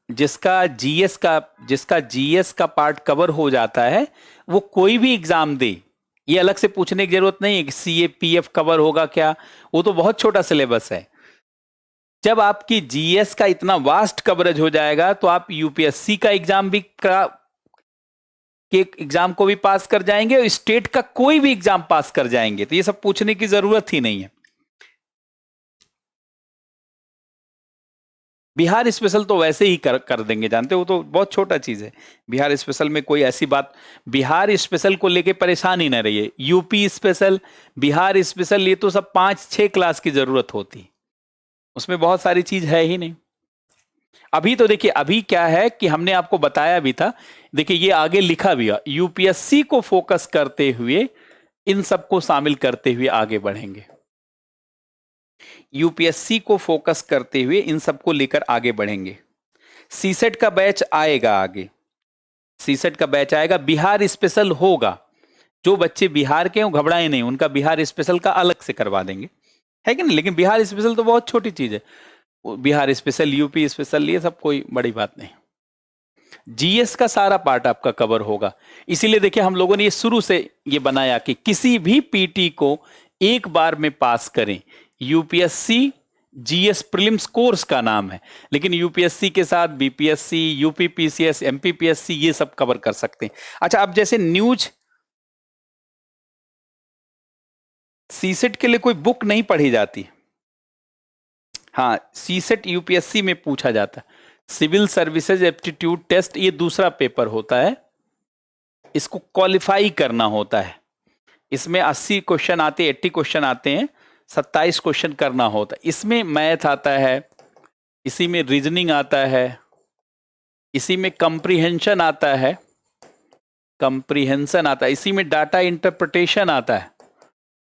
जिसका जीएस का जिसका जीएस का पार्ट कवर हो जाता है वो कोई भी एग्जाम दे, ये अलग से पूछने की जरूरत नहीं है कि सीएपीएफ कवर होगा क्या, वो तो बहुत छोटा सिलेबस है। जब आपकी जीएस का इतना वास्ट कवरेज हो जाएगा तो आप यूपीएससी का एग्जाम भी के एग्जाम को भी पास कर जाएंगे और स्टेट का कोई भी एग्जाम पास कर जाएंगे, तो ये सब पूछने की जरूरत ही नहीं है। बिहार स्पेशल तो वैसे ही कर देंगे, जानते हो, वो तो बहुत छोटा चीज है। बिहार स्पेशल में कोई ऐसी बात, बिहार स्पेशल को लेके परेशान ही ना रहिए। यूपी स्पेशल, बिहार स्पेशल, ये तो सब 5-6 क्लास की जरूरत होती, उसमें बहुत सारी चीज है ही नहीं। अभी तो देखिए, अभी क्या है कि हमने आपको बताया भी था, देखिए ये आगे लिखा भी है, यूपीएससी को फोकस करते हुए इन सबको शामिल करते हुए आगे बढ़ेंगे। यूपीएससी को फोकस करते हुए इन सबको लेकर आगे बढ़ेंगे। सीसेट का बैच आएगा आगे, सीसेट का बैच आएगा, बिहार स्पेशल होगा। जो बच्चे बिहार के हैं वो घबराए नहीं, उनका बिहार स्पेशल का अलग से करवा देंगे, है कि नहीं? लेकिन बिहार स्पेशल तो बहुत छोटी चीज है, बिहार स्पेशल, यूपी स्पेशल, ये सब कोई बड़ी बात नहीं। जीएस का सारा पार्ट आपका कवर होगा। इसीलिए देखिए हम लोगों ने ये शुरू से ये बनाया कि किसी भी पीटी को एक बार में पास करें। यूपीएससी जीएस प्रीलिम्स कोर्स का नाम है, लेकिन यूपीएससी के साथ बीपीएससी, यूपीपीसीएस, एमपीपीएससी, ये सब कवर कर सकते हैं। अच्छा, अब जैसे न्यूज, सीसेट के लिए कोई बुक नहीं पढ़ी जाती। हाँ, सीसेट यूपीएससी में पूछा जाता है। सिविल सर्विसेज एप्टीट्यूड टेस्ट, ये दूसरा पेपर होता है, इसको क्वालिफाई करना होता है। इसमें 80 क्वेश्चन आते, 80 क्वेश्चन आते हैं, 27 क्वेश्चन करना होता है। इसमें मैथ आता है, इसी में रीजनिंग आता है, इसी में कंप्रीहेंशन आता है, कंप्रीहेंशन आता है, इसी में डाटा इंटरप्रिटेशन आता है,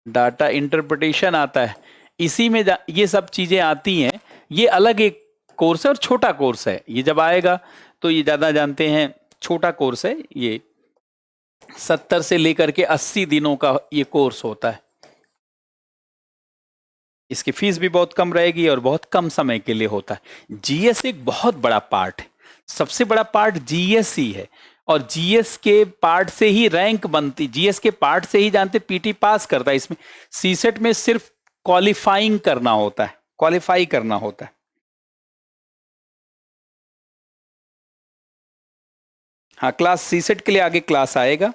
डाटा इंटरप्रिटेशन आता है, इसी में ये सब चीजें आती हैं। ये अलग एक कोर्स है और छोटा कोर्स है। ये जब आएगा तो ये ज्यादा जानते हैं, छोटा कोर्स है ये, 70 से लेकर के 80 दिनों का ये कोर्स होता है। इसकी फीस भी बहुत कम रहेगी और बहुत कम समय के लिए होता है। जीएस एक बहुत बड़ा पार्ट है, सबसे बड़ा पार्ट जीएस ही है, और जीएस के पार्ट से ही रैंक बनती, जीएस के पार्ट से ही जानते पीटी पास करता है। इसमें सीसेट में सिर्फ क्वालिफाइंग करना होता है, क्वालिफाई करना होता है। हाँ, क्लास सीसेट के लिए आगे क्लास आएगा।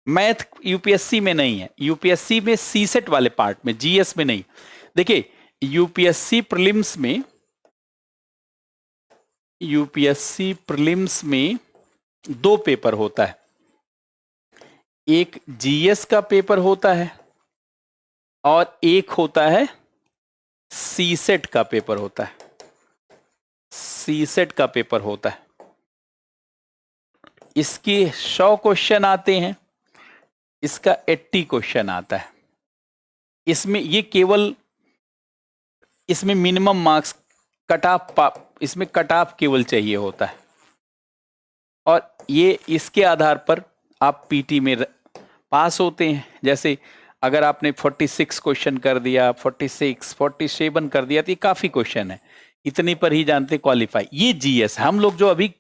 मैथ यूपीएससी में नहीं है, यूपीएससी में सीसेट वाले पार्ट में, जीएस में नहीं। देखिए यूपीएससी प्रीलिम्स में, यूपीएससी प्रीलिम्स में 2 पेपर होता है, एक जीएस का पेपर होता है और एक होता है सीसेट का पेपर होता है, सीसेट का पेपर होता है। इसके 100 क्वेश्चन आते हैं, इसका 80 क्वेश्चन आता है। इसमें ये केवल, इसमें मिनिमम मार्क्स कट ऑफ, इसमें कट ऑफ केवल चाहिए होता है, और ये इसके आधार पर आप पीटी में पास होते हैं। जैसे अगर आपने 46 क्वेश्चन कर दिया, 46, 47 कर दिया, तो ये काफी क्वेश्चन है, इतनी पर ही जानते क्वालिफाई। ये जीएस, हम लोग जो अभी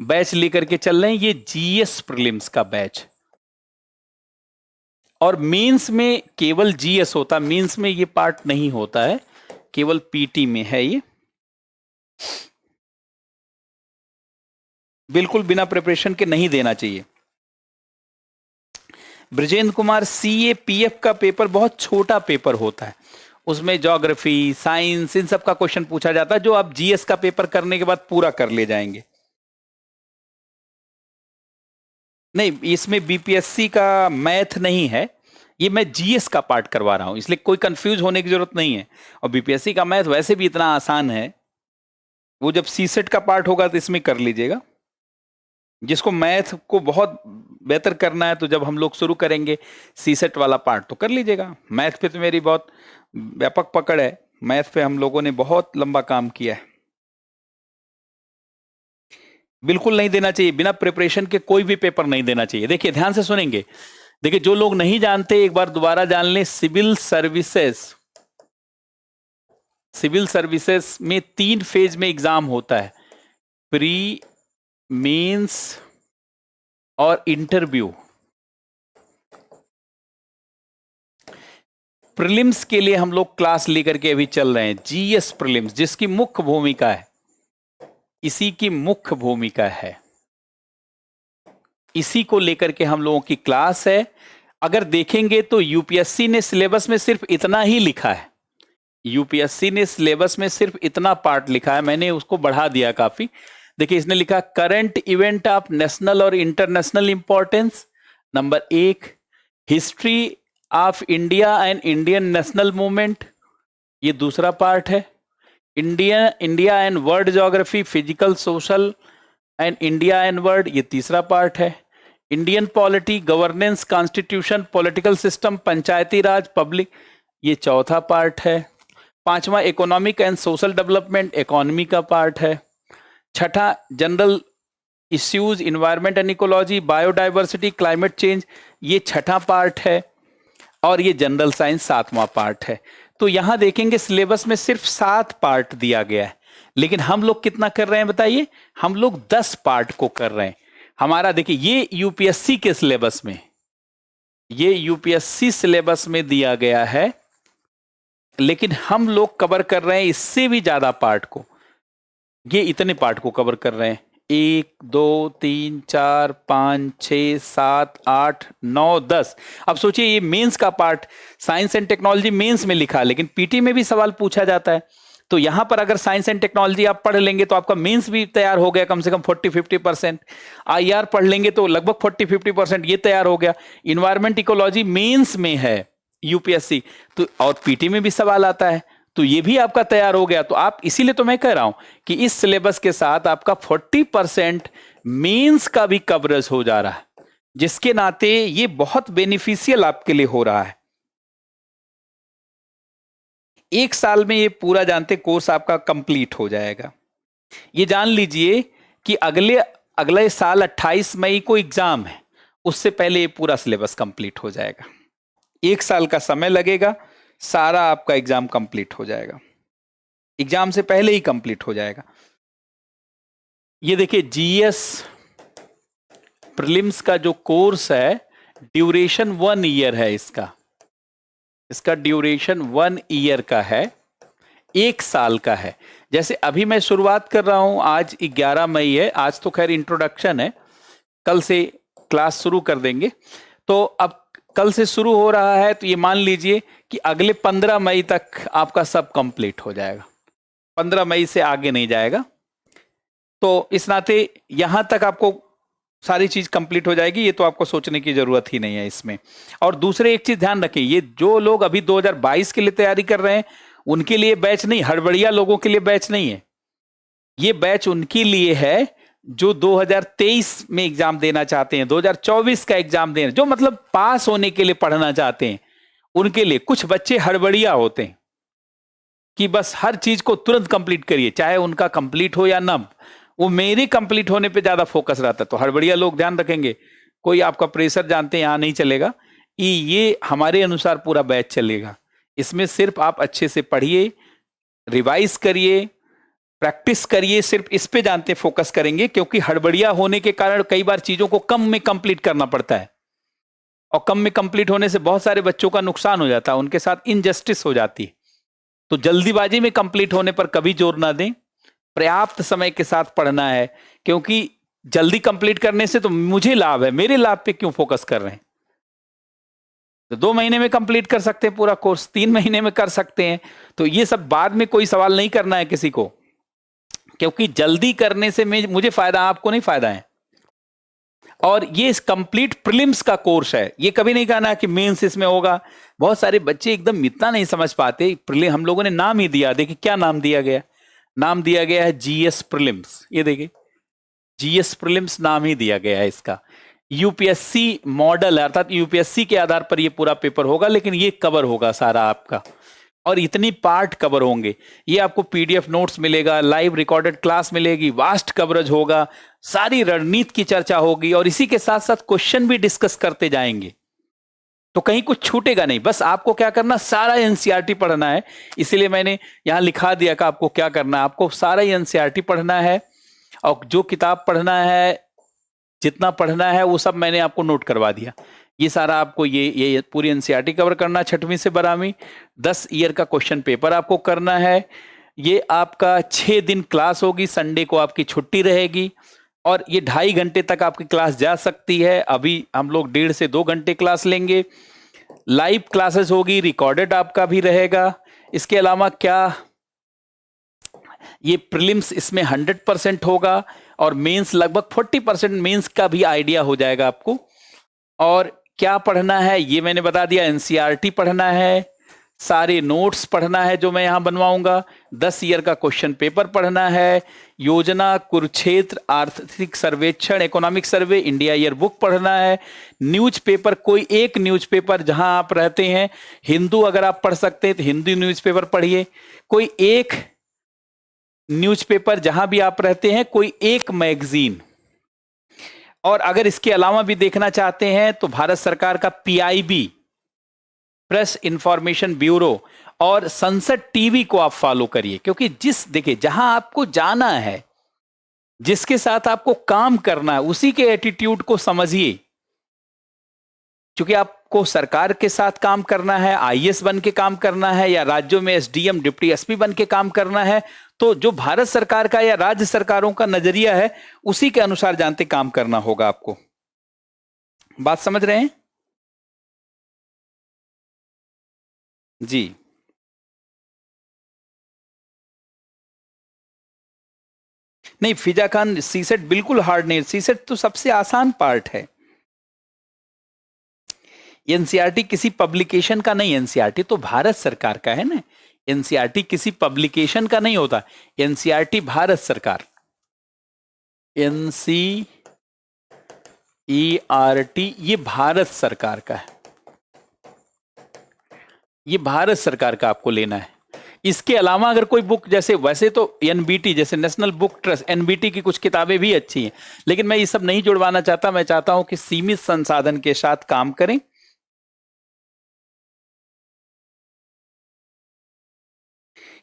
बैच लेकर के चल रहे हैं, ये जीएस प्रीलिम्स का बैच। और मेंस में केवल जीएस होता, मेंस में ये पार्ट नहीं होता है, केवल पीटी में है ये। बिल्कुल बिना प्रिपरेशन के नहीं देना चाहिए। ब्रजेंद्र कुमार, CAPF का पेपर बहुत छोटा पेपर होता है, उसमें ज्योग्राफी, साइंस, इन सब का क्वेश्चन पूछा जाता है, जो आप GS का पेपर करने के बाद पूरा कर ले जाएंगे। नहीं, इसमें BPSC का मैथ नहीं है, ये मैं GS का पार्ट करवा रहा हूं, इसलिए कोई कंफ्यूज होने की जरूरत नहीं है। और BPSC का मैथ वैसे भी इतना आसान है, वो जब CSET का पार्ट होगा तो इसमें कर लीजिएगा। जिसको मैथ को बहुत बेहतर करना है तो जब हम लोग शुरू करेंगे CSET वाला पार्ट तो कर लीजिएगा। मैथ पे तो मेरी बहुत व्यापक पकड़ है, मैथ पे हम लोगों ने बहुत लंबा काम किया है। बिल्कुल नहीं देना चाहिए, बिना प्रिपरेशन के कोई भी पेपर नहीं देना चाहिए। देखिए ध्यान से सुनेंगे, देखिए जो लोग नहीं जानते एक बार दोबारा जान लें। सिविल सर्विसेज में 3 फेज में एग्जाम होता है, प्री, मेंस और इंटरव्यू। प्रीलिम्स के लिए हम लोग क्लास लेकर के अभी चल रहे हैं, GS प्रीलिम्स, जिसकी मुख्य भूमिका है, इसी की मुख्य भूमिका है, इसी को लेकर के हम लोगों की क्लास है। अगर देखेंगे तो UPSC ने सिलेबस में सिर्फ इतना ही लिखा है, UPSC ने सिलेबस में सिर्फ इतना पार्ट लिखा है, मैंने उसको बढ़ा दिया काफी। देखिए इसने लिखा करंट इवेंट ऑफ नेशनल और international importance, number 1, history of India and Indian national movement, ये दूसरा पार्ट है। India and world geography, physical, social and India and world, ये तीसरा पार्ट है। Indian polity, governance, constitution, political system, Panchayati Raj, public, ये चौथा पार्ट है। 5वां economic and social development, economy का पार्ट है। 6ठा general issues, environment and ecology, biodiversity, climate change, ये 6ठा पार्ट है। और ये जनरल साइंस 7वां पार्ट है। तो यहां देखेंगे सिलेबस में सिर्फ 7 पार्ट दिया गया है, लेकिन हम लोग कितना कर रहे हैं बताइए? हम लोग 10 पार्ट को कर रहे हैं। हमारा देखिए ये UPSC के सिलेबस में, ये UPSC सिलेबस में दिया गया है, लेकिन हम लोग कवर कर रहे हैं इससे भी ज्यादा पार्ट को। ये इतने पार्ट को कवर कर रहे हैं, 1 2 3 4 5 6 7 8 9 10। अब सोचिए ये मेंस का part, science and technology mains में लिखा है, लेकिन PT में भी सवाल पूछा जाता है। तो यहां पर अगर साइंस एंड टेक्नोलॉजी आप पढ़ लेंगे तो आपका मेंस भी तैयार हो गया, कम से कम 40-50%। IR पढ़ लेंगे तो लगभग 40-50% ये तैयार हो गया। इन्वायरमेंट इकोलॉजी मेंस में है UPSC तो, और PT में भी सवाल आता है, तो ये भी आपका तैयार हो गया। तो आप, इसीलिए तो मैं कह रहा हूं कि इस सिलेबस के साथ आपका 40% मेंस का भी कवरेज हो जा रहा है, जिसके नाते ये बहुत बेनिफिशियल आपके लिए हो रहा है। 1 साल में ये पूरा जानते कोर्स आपका कंप्लीट हो जाएगा। ये जान लीजिए कि अगले साल 28 मई को एग्जाम है, उससे पहले ये पूरा सिलेबस कंप्लीट हो जाएगा। 1 साल का समय लगेगा, सारा आपका एग्जाम कंप्लीट हो जाएगा, एग्जाम से पहले ही कंप्लीट हो जाएगा। ये देखिए GS प्रीलिम्स का जो कोर्स है, ड्यूरेशन 1 ईयर है इसका ड्यूरेशन 1 ईयर का है, 1 साल का है। जैसे अभी मैं शुरुआत कर रहा हूं, आज 11 मई है, आज तो खैर इंट्रोडक्शन है, कल से क्लास शुरू कर देंगे। तो अब कल से शुरू हो रहा है, तो ये मान लीजिए कि अगले 15 मई तक आपका सब कंप्लीट हो जाएगा, 15 मई से आगे नहीं जाएगा। तो इस नाते यहां तक आपको सारी चीज कंप्लीट हो जाएगी, ये तो आपको सोचने की जरूरत ही नहीं है इसमें। और दूसरे एक चीज ध्यान रखें, ये जो लोग अभी 2022 के लिए तैयारी कर रहे हैं उनके लिए बैच नहीं, हड़बड़िया लोगों के लिए बैच नहीं है। ये बैच उनके लिए है जो 2023 में एग्जाम देना चाहते हैं, 2024 का एग्जाम देना, जो मतलब पास होने के लिए पढ़ना चाहते हैं, उनके लिए। कुछ बच्चे हड़बड़िया होते हैं कि बस हर चीज को तुरंत कंप्लीट करिए, चाहे उनका कंप्लीट हो या ना, वो मेरे कंप्लीट होने पे ज्यादा फोकस रहता है। तो हड़बड़िया लोग ध्यान रखेंगे, कोई आपका प्रेशर जानते हैं यहां नहीं चलेगा, ये हमारे अनुसार पूरा बैच चलेगा। इसमें सिर्फ आप अच्छे से पढ़िए, रिवाइज करिए, प्रैक्टिस करिए, सिर्फ इस पे जानते फोकस करेंगे, क्योंकि हड़बड़िया होने के कारण कई बार चीजों को कम में कंप्लीट करना पड़ता है, और कम में कंप्लीट होने से बहुत सारे बच्चों का नुकसान हो जाता है, उनके साथ इनजस्टिस हो जाती है। तो जल्दीबाजी में कंप्लीट होने पर कभी जोर ना दें, पर्याप्त समय के साथ पढ़ना है, क्योंकि जल्दी कंप्लीट करने से तो मुझे लाभ है, मेरे लाभ पे क्यों फोकस कर रहे हैं? तो 2 महीने में कंप्लीट कर सकते हैं पूरा कोर्स, 3 महीने में कर सकते हैं। तो ये सब बाद में कोई सवाल नहीं करना है किसी को, क्योंकि जल्दी करने से मुझे फायदा, आपको नहीं फायदा है। और ये कंप्लीट प्रीलिम्स का कोर्स है, ये कभी नहीं कहना कि मेंस इसमें होगा। बहुत सारे बच्चे एकदम इतना नहीं समझ पाते। प्रीलिम हम लोगों ने नाम ही दिया, देखिए क्या नाम दिया गया, नाम दिया गया है जीएस प्रीलिम्स। ये देखिए जीएस प्रीलिम्स नाम ही दिया गया है इसका। यूपीएससी मॉडल अर्थात यूपीएससी के आधार पर ये पूरा पेपर होगा, लेकिन ये कवर होगा सारा आपका, और इतनी पार्ट कवर होंगे। ये आपको पीडीएफ नोट्स मिलेगा, लाइव रिकॉर्डेड क्लास मिलेगी, वास्ट कवरेज होगा, सारी रणनीति की चर्चा होगी, और इसी के साथ साथ क्वेश्चन भी डिस्कस करते जाएंगे। तो कहीं कुछ छूटेगा नहीं। बस आपको क्या करना, सारा एनसीईआरटी पढ़ना है। इसीलिए मैंने यहां लिखा दिया कि आपको क्या करना है, आपको सारा एनसीईआरटी पढ़ना है, और जो किताब पढ़ना है, जितना पढ़ना है, वो सब मैंने आपको नोट करवा दिया। ये सारा आपको ये पूरी एनसीईआरटी कवर करना, 6वीं से 12वीं, 10 ईयर का क्वेश्चन पेपर आपको करना है। ये आपका 6 दिन क्लास होगी, संडे को आपकी छुट्टी रहेगी, और ये 2.5 घंटे तक आपकी क्लास जा सकती है। अभी हम लोग 1.5 से 2 घंटे क्लास लेंगे। लाइव क्लासेस होगी, रिकॉर्डेड आपका भी रहेगा। इसके अलावा क्या, ये प्रीलिम्स इसमें 100% होगा, और मेंस लगभग 40% मेंस का भी आइडिया हो जाएगा आपको। और क्या पढ़ना है ये मैंने बता दिया, एनसीईआरटी पढ़ना है, सारे नोट्स पढ़ना है जो मैं यहां बनवाऊंगा, 10 ईयर का क्वेश्चन पेपर पढ़ना है, योजना, कुरुक्षेत्र, आर्थिक सर्वेक्षण, economic survey, India year book पढ़ना है, न्यूज़पेपर, कोई एक न्यूज़पेपर जहां आप रहते हैं, हिंदू अगर आप पढ़ सकते हैं तो हिंदू न्यूज़पेपर पढ़िए, कोई एक न्यूज़पेपर जहां भी आप रहते हैं, कोई एक मैगजीन। और अगर इसके अलावा भी देखना चाहते हैं तो भारत सरकार का पीआईबी, प्रेस इंफॉर्मेशन ब्यूरो, और संसद टीवी को आप फॉलो करिए, क्योंकि देखिए जहां आपको जाना है, जिसके साथ आपको काम करना है, उसी के एटीट्यूड को समझिए। क्योंकि आपको सरकार के साथ काम करना है, आईएएस बन के काम करना है, या राज्यों में एसडीएम, डिप्टी एसपी बन के काम करना है, तो जो भारत सरकार का या राज्य सरकारों का नजरिया है, उसी के अनुसार जानते काम करना होगा आपको। बात समझ रहे हैं जी? नहीं, फिजा खान, सीसेट बिल्कुल हार्ड नहीं, सीसेट तो सबसे आसान पार्ट है। एनसीईआरटी किसी पब्लिकेशन का नहीं, एनसीईआरटी तो भारत सरकार का है ना। एनसीईआरटी किसी पब्लिकेशन का नहीं होता, एनसीईआरटी भारत सरकार, एनसीईआरटी ये भारत सरकार का है, ये भारत सरकार का आपको लेना है। इसके अलावा अगर कोई बुक, जैसे वैसे तो एनबीटी, जैसे नेशनल बुक ट्रस्ट, एनबीटी की कुछ किताबें भी अच्छी हैं, लेकिन मैं ये सब नहीं जुड़वाना चाहता। मैं चाहता हूं कि सीमित संसाधन के साथ काम करें।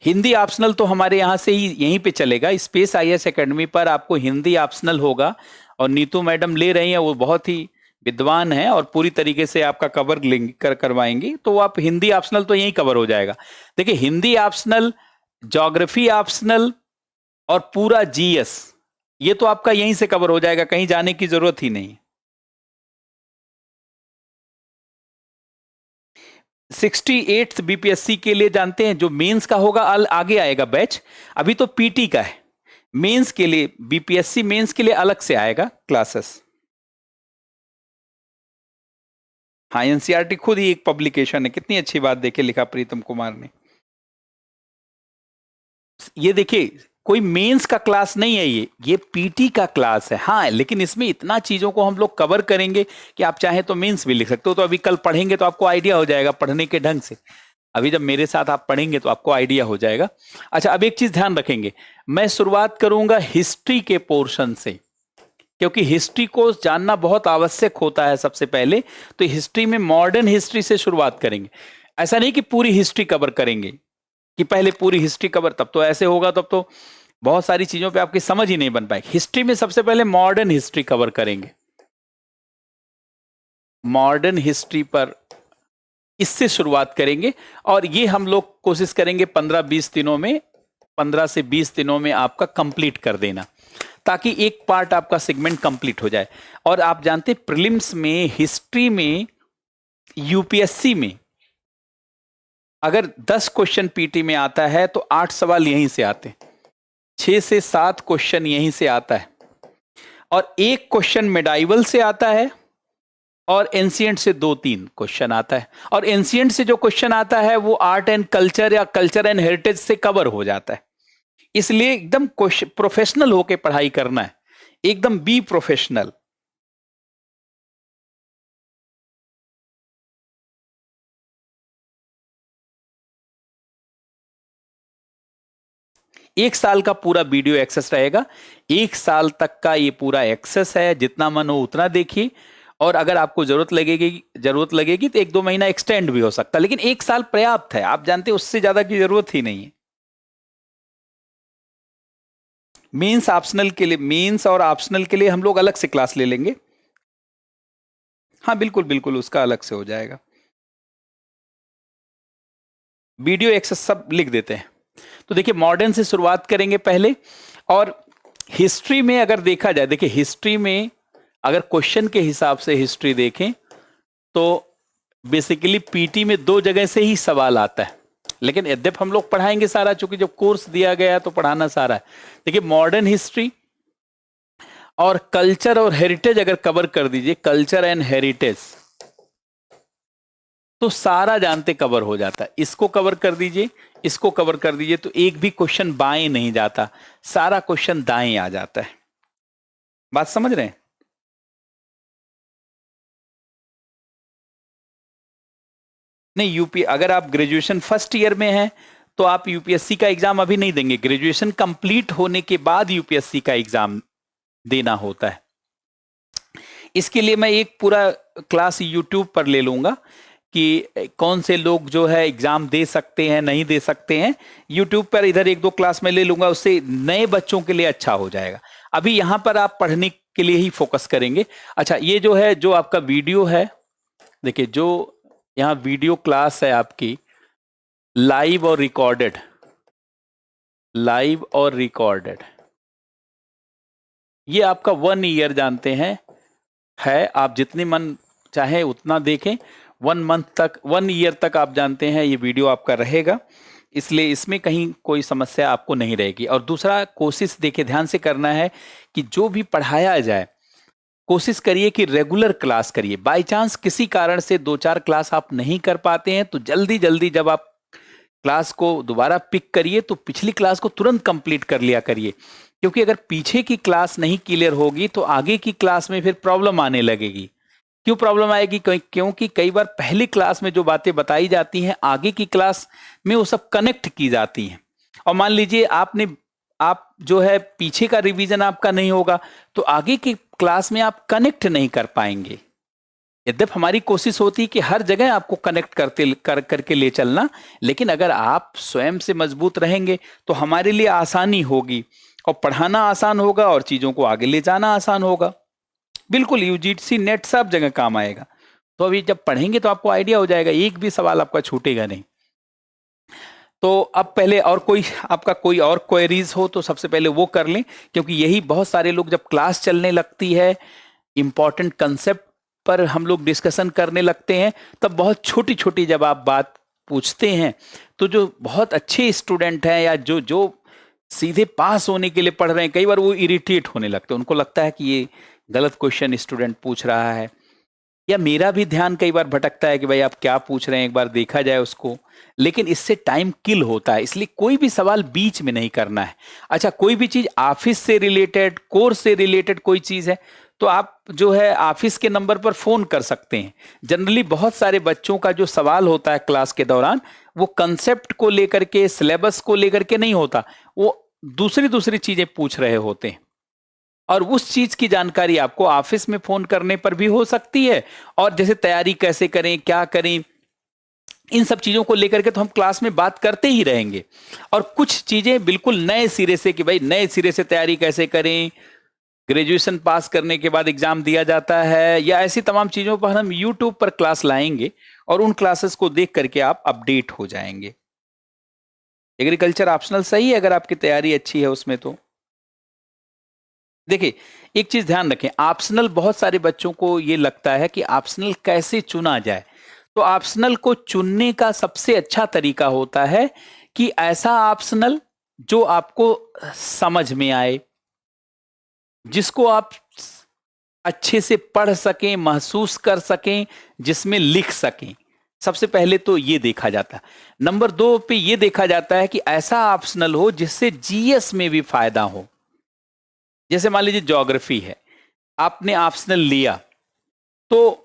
हिंदी ऑप्शनल तो हमारे यहाँ से ही यहीं पे चलेगा, स्पेस आईएएस एकेडमी पर आपको हिंदी ऑप्शनल होगा, और नीतू मैडम ले रही हैं, वो बहुत ही विद्वान है और पूरी तरीके से आपका कवर करवाएंगी, तो आप हिंदी ऑप्शनल तो यहीं कवर हो जाएगा। देखिए हिंदी ऑप्शनल, ज्योग्राफी ऑप्शनल, और पूरा जीएस, ये तो आपका यहीं से कवर हो जाएगा, कहीं जाने की जरूरत ही नहीं। 68th बीपीएससी के लिए जानते हैं, जो मेंस का होगा आगे आएगा बैच, अभी तो पीटी का है। मेंस के लिए, बीपीएससी मेंस के लिए अलग से आएगा क्लासेस। हाँ, एनसीईआरटी खुद ही एक पब्लिकेशन है, कितनी अच्छी बात देखे लिखा प्रीतम कुमार ने। ये देखिए कोई मेंस का क्लास नहीं है, ये पीटी का क्लास है। हाँ, लेकिन इसमें इतना चीजों को हम लोग कवर करेंगे कि आप चाहे तो मेंस भी लिख सकते हो। तो अभी कल पढ़ेंगे तो आपको आइडिया हो जाएगा पढ़ने के ढंग से। अभी जब मेरे साथ आप पढ़ेंगे तो आपको आइडिया हो जाएगा। अच्छा, अब एक चीज ध्यान रखेंगे, मैं शुरुआत करूंगा हिस्ट्री के पोर्शन से, क्योंकि हिस्ट्री को जानना बहुत आवश्यक होता है सबसे पहले। तो हिस्ट्री में मॉडर्न हिस्ट्री से शुरुआत करेंगे। ऐसा नहीं कि पूरी हिस्ट्री कवर करेंगे, कि पहले पूरी हिस्ट्री कवर, तब तो ऐसे होगा, तब तो बहुत सारी चीजों पे आपकी समझ ही नहीं बन पाएगी। हिस्ट्री में सबसे पहले मॉडर्न हिस्ट्री कवर करेंगे, मॉडर्न हिस्ट्री पर इससे शुरुआत करेंगे। और ये हम लोग कोशिश करेंगे 15-20 दिनों में, 15 से 20 दिनों में आपका कंप्लीट कर देना, ताकि एक पार्ट आपका सेगमेंट कंप्लीट हो जाए। और आप जानते प्रीलिम्स में हिस्ट्री में यूपीएससी में अगर 10 क्वेश्चन पीटी में आता है तो 8 सवाल यहीं से आते हैं, 6 से 7 क्वेश्चन यहीं से आता है, और एक क्वेश्चन मेडाइवल से आता है, और एंशिएंट से 2-3 क्वेश्चन आता है। और एंशिएंट से जो क्वेश्चन आता है वो आर्ट एंड कल्चर या कल्चर एंड हेरिटेज से कवर हो जाता है। इसलिए एकदम प्रोफेशनल होके पढ़ाई करना है, एकदम बी प्रोफेशनल। एक साल का पूरा वीडियो एक्सेस रहेगा, 1 साल तक का ये पूरा एक्सेस है, जितना मन हो उतना देखिए। और अगर आपको जरूरत लगेगी तो 1-2 महीना एक्सटेंड भी हो सकता है, लेकिन 1 साल पर्याप्त है। आप जानते हैं उससे ज्यादा की जरूरत ही नहीं है। मेंस ऑप्शनल के लिए, मेंस और ऑप्शनल के लिए हम लोग अलग से क्लास ले लेंगे। हाँ बिल्कुल बिल्कुल, उसका अलग से हो जाएगा। वीडियो एक्सेस सब लिख देते हैं। तो देखिए मॉडर्न से शुरुआत करेंगे पहले। और हिस्ट्री में अगर देखा जाए, देखिए हिस्ट्री में अगर क्वेश्चन के हिसाब से हिस्ट्री देखें तो बेसिकली पीटी में 2 जगह से ही सवाल आता है, लेकिन यद्यप हम लोग पढ़ाएंगे सारा, चूंकि जब कोर्स दिया गया तो पढ़ाना सारा है। देखिए मॉडर्न हिस्ट्री और कल्चर और हेरिटेज अगर कवर कर दीजिए, कल्चर एंड हेरिटेज, तो सारा जानते कवर हो जाता है। इसको कवर कर दीजिए, इसको कवर कर दीजिए, तो एक भी क्वेश्चन बाएं नहीं जाता, सारा क्वेश्चन दाएं आ जाता है। बात समझ रहे हैं? नहीं, यूपी अगर आप ग्रेजुएशन फर्स्ट ईयर में हैं तो आप यूपीएससी का एग्जाम अभी नहीं देंगे, ग्रेजुएशन कंप्लीट होने के बाद यूपीएससी का एग्जाम देना होता है। इसके लिए मैं एक पूरा क्लास यूट्यूब पर ले लूंगा कि कौन से लोग जो है एग्जाम दे सकते हैं, नहीं दे सकते हैं। यूट्यूब पर इधर 1-2 क्लास में ले लूंगा, उससे नए बच्चों के लिए अच्छा हो जाएगा। अभी यहां पर आप पढ़ने के लिए ही फोकस करेंगे। अच्छा, ये जो है, जो आपका वीडियो है, देखिए जो यहाँ वीडियो क्लास है आपकी, लाइव और रिकॉर्डेड, लाइव और रिकॉर्डेड, ये आपका 1 ईयर जानते हैं है। आप जितने मन चाहे उतना देखें, 1 मंथ तक, 1 ईयर तक आप जानते हैं ये वीडियो आपका रहेगा, इसलिए इसमें कहीं कोई समस्या आपको नहीं रहेगी। और दूसरा, कोशिश देखिए ध्यान से करना है कि जो भी पढ़ाया जाए कोशिश करिए कि रेगुलर क्लास करिए। बाय चांस किसी कारण से 2-4 क्लास आप नहीं कर पाते हैं तो जल्दी जल्दी जब आप क्लास को दोबारा पिक करिए तो पिछली क्लास को तुरंत कंप्लीट कर लिया करिए, क्योंकि अगर पीछे की क्लास नहीं क्लियर होगी तो आगे की क्लास में फिर प्रॉब्लम आने लगेगी। क्यों प्रॉब्लम आएगी? क्योंकि कई बार पहली क्लास में जो बातें बताई जाती हैं आगे की क्लास में वो सब कनेक्ट की जाती हैं। और मान लीजिए आप जो है पीछे का रिवीजन आपका नहीं होगा तो आगे की क्लास में आप कनेक्ट नहीं कर पाएंगे। यद्यप हमारी कोशिश होती है कि हर जगह आपको कनेक्ट करके ले चलना, लेकिन अगर आप स्वयं से मजबूत रहेंगे तो हमारे लिए आसानी होगी, और पढ़ाना आसान होगा और चीजों को आगे ले जाना आसान होगा। बिल्कुल यूजीसी नेट सब जगह काम आएगा। तो अभी जब पढ़ेंगे तो आपको आइडिया हो जाएगा, एक भी सवाल आपका छूटेगा नहीं। तो अब पहले और कोई और क्वेरीज हो तो सबसे पहले वो कर लें, क्योंकि यही बहुत सारे लोग जब क्लास चलने लगती है, इंपॉर्टेंट कंसेप्ट पर हम लोग डिस्कशन करने लगते हैं, तब बहुत छोटी छोटी जब आप बात पूछते हैं तो जो बहुत अच्छे स्टूडेंट हैं या जो सीधे पास होने के लिए पढ़ रहे हैं, कई बार वो इरिटेट होने लगते हैं। उनको लगता है कि ये गलत क्वेश्चन स्टूडेंट पूछ रहा है, या मेरा भी ध्यान कई बार भटकता है कि भाई आप क्या पूछ रहे हैं, एक बार देखा जाए उसको। लेकिन इससे टाइम किल होता है, इसलिए कोई भी सवाल बीच में नहीं करना है। अच्छा, कोई भी चीज ऑफिस से रिलेटेड, कोर्स से रिलेटेड कोई चीज है तो आप जो है ऑफिस के नंबर पर फोन कर सकते हैं। जनरली बहुत सारे बच्चों का जो सवाल होता है क्लास के दौरान, वो कंसेप्ट को लेकर के, सिलेबस को लेकर के नहीं होता, वो दूसरी चीजें पूछ रहे होते हैं। और उस चीज की जानकारी आपको ऑफिस में फोन करने पर भी हो सकती है। और जैसे तैयारी कैसे करें, क्या करें, इन सब चीजों को लेकर के तो हम क्लास में बात करते ही रहेंगे। और कुछ चीजें बिल्कुल नए सिरे से, कि भाई नए सिरे से तैयारी कैसे करें, ग्रेजुएशन पास करने के बाद एग्जाम दिया जाता है, या ऐसी तमाम चीजों पर हम यूट्यूब पर क्लास लाएंगे और उन क्लासेस को देख करके आप अपडेट हो जाएंगे। एग्रीकल्चर ऑप्शनल सही है अगर आपकी तैयारी अच्छी है उसमें। तो देखिए एक चीज ध्यान रखें, ऑप्शनल बहुत सारे बच्चों को ये लगता है कि ऑप्शनल कैसे चुना जाए। तो ऑप्शनल को चुनने का सबसे अच्छा तरीका होता है कि ऐसा ऑप्शनल जो आपको समझ में आए, जिसको आप अच्छे से पढ़ सकें, महसूस कर सकें, जिसमें लिख सकें। सबसे पहले तो ये देखा जाता है। नंबर 2 पे ये देखा जाता है कि ऐसा ऑप्शनल हो जिससे जीएस में भी फायदा हो। जैसे मान लीजिए ज्योग्राफी है, आपने ऑप्शनल लिया तो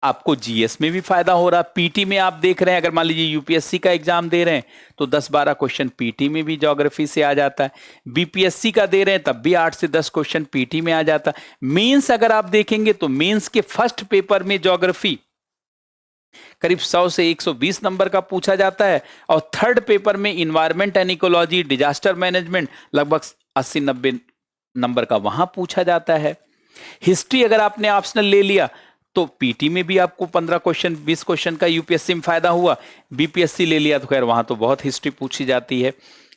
आपको जीएस में भी फायदा हो रहा। पीटी में आप देख रहे हैं, अगर मान लीजिए यूपीएससी का एग्जाम दे रहे हैं तो 10-12 क्वेश्चन पीटी में भी ज्योग्राफी से आ जाता है। बीपीएससी का दे रहे हैं तब भी 8 से 10 क्वेश्चन पीटी में आ जाता है। मेंस अगर आप देखेंगे तो मेंस के फर्स्ट पेपर में ज्योग्राफी करीब 100 से 120 नंबर का पूछा जाता है, और थर्ड पेपर में environment and ecology, disaster management लगभग 80-90 नंबर का वहां पूछा जाता है। हिस्ट्री अगर आपने ऑप्शनल ले लिया तो पीटी में भी आपको 15 क्वेश्चन 20 क्वेश्चन का यूपीएससी में फायदा हुआ। बीपीएससी ले लिया तो खैर वहां तो बहुत हिस्ट्री पूछी जाती है,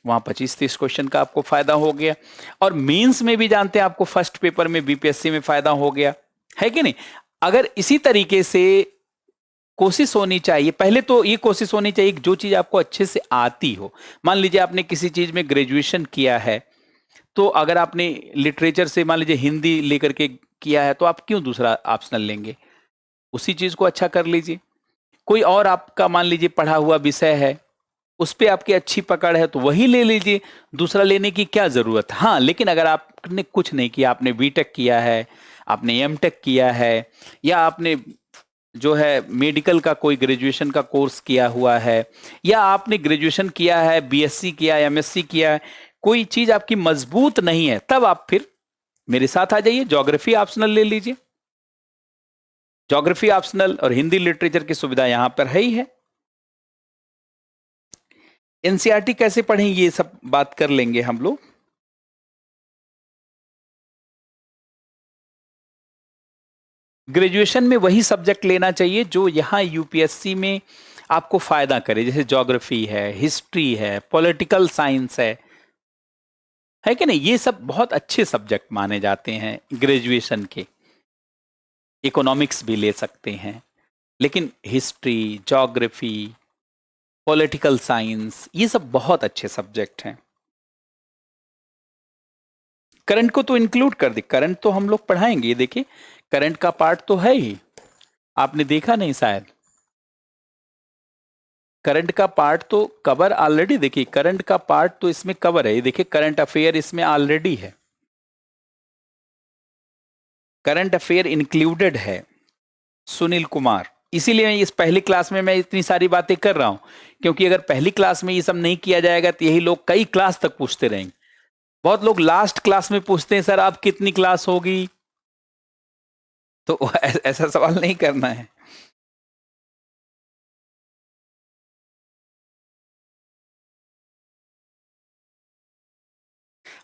वहां 25-30 क्वेश्चन का आपको फायदा हो गया। और मेंस में भी जानते हैं आपको फर्स्ट पेपर में बीपीएससी में फायदा हो गया है कि नहीं। अगर इसी तरीके से कोशिश होनी चाहिए, पहले तो ये कोशिश होनी चाहिए कि जो चीज आपको अच्छे से आती हो। मान लीजिए आपने किसी चीज में ग्रेजुएशन किया है, तो अगर आपने लिटरेचर से मान लीजिए हिंदी लेकर के किया है तो आप क्यों दूसरा ऑप्शनल लेंगे, उसी चीज को अच्छा कर लीजिए। कोई और आपका मान लीजिए पढ़ा हुआ विषय है, उस पे आपकी अच्छी पकड़ है तो वही ले लीजिए, दूसरा लेने की क्या जरूरत। हाँ, लेकिन अगर आपने कुछ नहीं किया, आपने बीटेक किया है, आपने एमटेक किया है, या आपने जो है मेडिकल का कोई ग्रेजुएशन का कोर्स किया हुआ है, या आपने ग्रेजुएशन किया है, बीएससी किया, एमएससी किया है, कोई चीज आपकी मजबूत नहीं है, तब आप फिर मेरे साथ आ जाइए, ज्योग्राफी ऑप्शनल ले लीजिए। ज्योग्राफी ऑप्शनल और हिंदी लिटरेचर की सुविधा यहां पर है ही है। एनसीईआरटी कैसे पढ़ें ये सब बात कर लेंगे हम लोग। ग्रेजुएशन में वही सब्जेक्ट लेना चाहिए जो यहां यूपीएससी में आपको फायदा करे, जैसे ज्योग्राफी है, हिस्ट्री है, पॉलिटिकल साइंस है कि नहीं। ये सब बहुत अच्छे सब्जेक्ट माने जाते हैं ग्रेजुएशन के। इकोनॉमिक्स भी ले सकते हैं, लेकिन हिस्ट्री, ज्योग्राफी, पॉलिटिकल साइंस ये सब बहुत अच्छे सब्जेक्ट हैं। करंट को तो इंक्लूड कर दे, करंट तो हम लोग पढ़ाएंगे। देखिए करंट का पार्ट तो है ही, आपने देखा नहीं शायद, करंट का पार्ट तो कवर ऑलरेडी, देखिए करंट का पार्ट तो इसमें कवर है। देखिए करंट अफेयर इसमें ऑलरेडी है, करंट अफेयर इंक्लूडेड है सुनील कुमार। इसीलिए इस पहली क्लास में मैं इतनी सारी बातें कर रहा हूं, क्योंकि अगर पहली क्लास में ये सब नहीं किया जाएगा तो यही लोग कई क्लास तक पूछते रहेंगे। बहुत लोग लास्ट क्लास में पूछते हैं सर आप कितनी क्लास होगी, तो ऐसा सवाल नहीं करना है।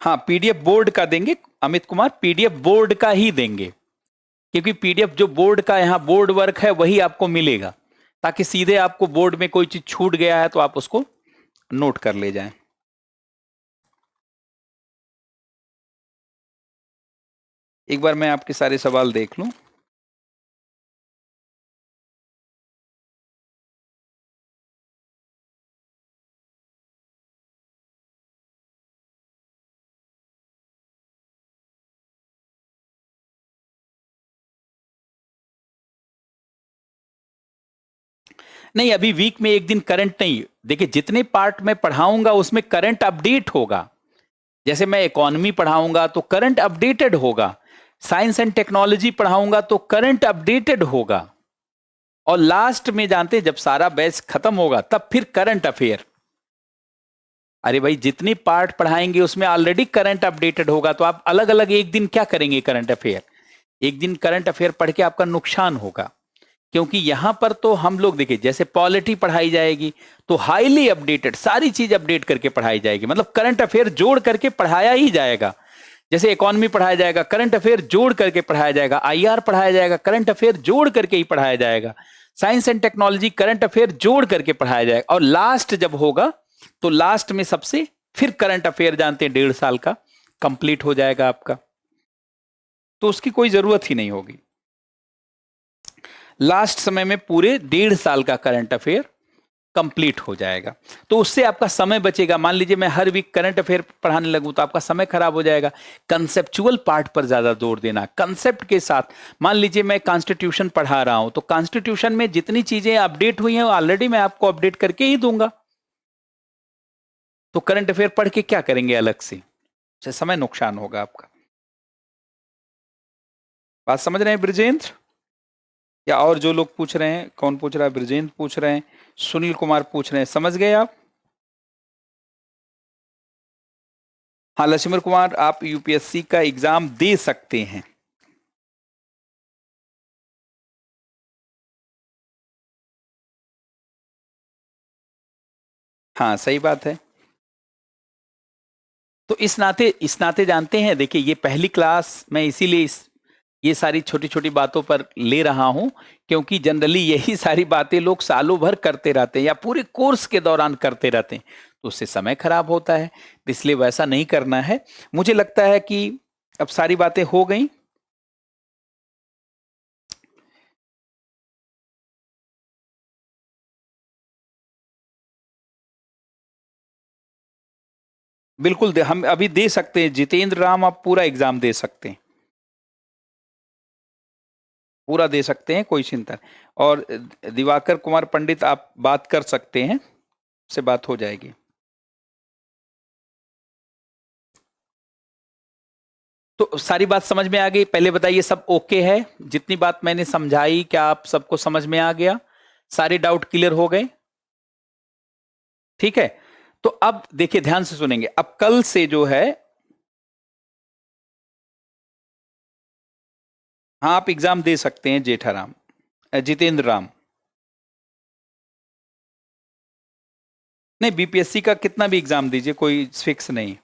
हाँ, पीडीएफ बोर्ड का देंगे अमित कुमार, पीडीएफ बोर्ड का ही देंगे, क्योंकि पीडीएफ जो बोर्ड का यहाँ बोर्ड वर्क है वही आपको मिलेगा, ताकि सीधे आपको बोर्ड में कोई चीज छूट गया है तो आप उसको नोट कर ले जाएं। एक बार मैं आपके सारे सवाल देख लूं। नहीं, अभी वीक में एक दिन करंट नहीं, देखिए जितने पार्ट में पढ़ाऊंगा उसमें करंट अपडेट होगा। जैसे मैं इकोनॉमी पढ़ाऊंगा तो करंट अपडेटेड होगा, साइंस एंड टेक्नोलॉजी पढ़ाऊंगा तो करंट अपडेटेड होगा, और लास्ट में जानते हैं जब सारा बैच खत्म होगा तब फिर करंट अफेयर। अरे भाई जितनी पार्ट पढ़ाएंगे उसमें ऑलरेडी करंट अपडेटेड होगा, तो आप अलग अलग एक दिन क्या करेंगे करंट अफेयर, एक दिन करंट अफेयर पढ़ के आपका नुकसान होगा। क्योंकि यहां पर तो हम लोग देखिए जैसे पॉलिटी पढ़ाई जाएगी तो हाईली अपडेटेड सारी चीज अपडेट करके पढ़ाई जाएगी, मतलब करंट अफेयर जोड़ करके पढ़ाया ही जाएगा। जैसे इकोनॉमी पढ़ाया जाएगा करंट अफेयर जोड़ करके पढ़ाया जाएगा, आईआर पढ़ाया जाएगा करंट अफेयर जोड़ करके ही पढ़ाया जाएगा, science and technology current affair जोड़ करके पढ़ाया जाएगा, और लास्ट जब होगा तो लास्ट में सबसे फिर करंट अफेयर जानते हैं 1.5 साल का कंप्लीट हो जाएगा आपका, तो उसकी कोई जरूरत ही नहीं होगी। लास्ट समय में पूरे 1.5 साल का करंट अफेयर कंप्लीट हो जाएगा। तो उससे आपका समय बचेगा। मान लीजिए मैं हर वीक करंट अफेयर पढ़ाने लगूं तो आपका समय खराब हो जाएगा। कंसेप्चुअल पार्ट पर ज्यादा जोर देना, कंसेप्ट के साथ। मान लीजिए मैं कॉन्स्टिट्यूशन पढ़ा रहा हूं तो कॉन्स्टिट्यूशन में जितनी चीजें अपडेट हुई हैं ऑलरेडी मैं आपको अपडेट करके ही दूंगा। तो करंट अफेयर पढ़ के क्या करेंगे अलग से, समय नुकसान होगा आपका। बात समझ रहे हैं ब्रजेंद्र? या और जो लोग पूछ रहे हैं, कौन पूछ रहा है? ब्रजेंद्र पूछ रहे हैं, सुनील कुमार पूछ रहे हैं, समझ गए आप? हाँ लक्ष्मण कुमार, आप यूपीएससी का एग्जाम दे सकते हैं। हाँ सही बात है। तो इस नाते जानते हैं, देखिए ये पहली क्लास मैं इसीलिए ये सारी छोटी छोटी बातों पर ले रहा हूं क्योंकि जनरली यही सारी बातें लोग सालों भर करते रहते हैं या पूरे कोर्स के दौरान करते रहते हैं, तो उससे समय खराब होता है। इसलिए वैसा नहीं करना है। मुझे लगता है कि अब सारी बातें हो गई। बिल्कुल हम अभी दे सकते हैं। जितेंद्र राम, आप पूरा एग्जाम दे सकते हैं, पूरा दे सकते हैं, कोई चिंता नहीं। और दिवाकर कुमार पंडित, आप बात कर सकते हैं, से बात हो जाएगी। तो सारी बात समझ में आ गई? पहले बताइए सब ओके है? जितनी बात मैंने समझाई क्या आप सबको समझ में आ गया? सारे डाउट क्लियर हो गए? ठीक है। तो अब देखिए ध्यान से सुनेंगे। अब कल से जो है, हाँ आप एग्जाम दे सकते हैं जेठाराम, जितेंद्र राम। नहीं, बीपीएससी का कितना भी एग्जाम दीजिए, कोई फिक्स नहीं।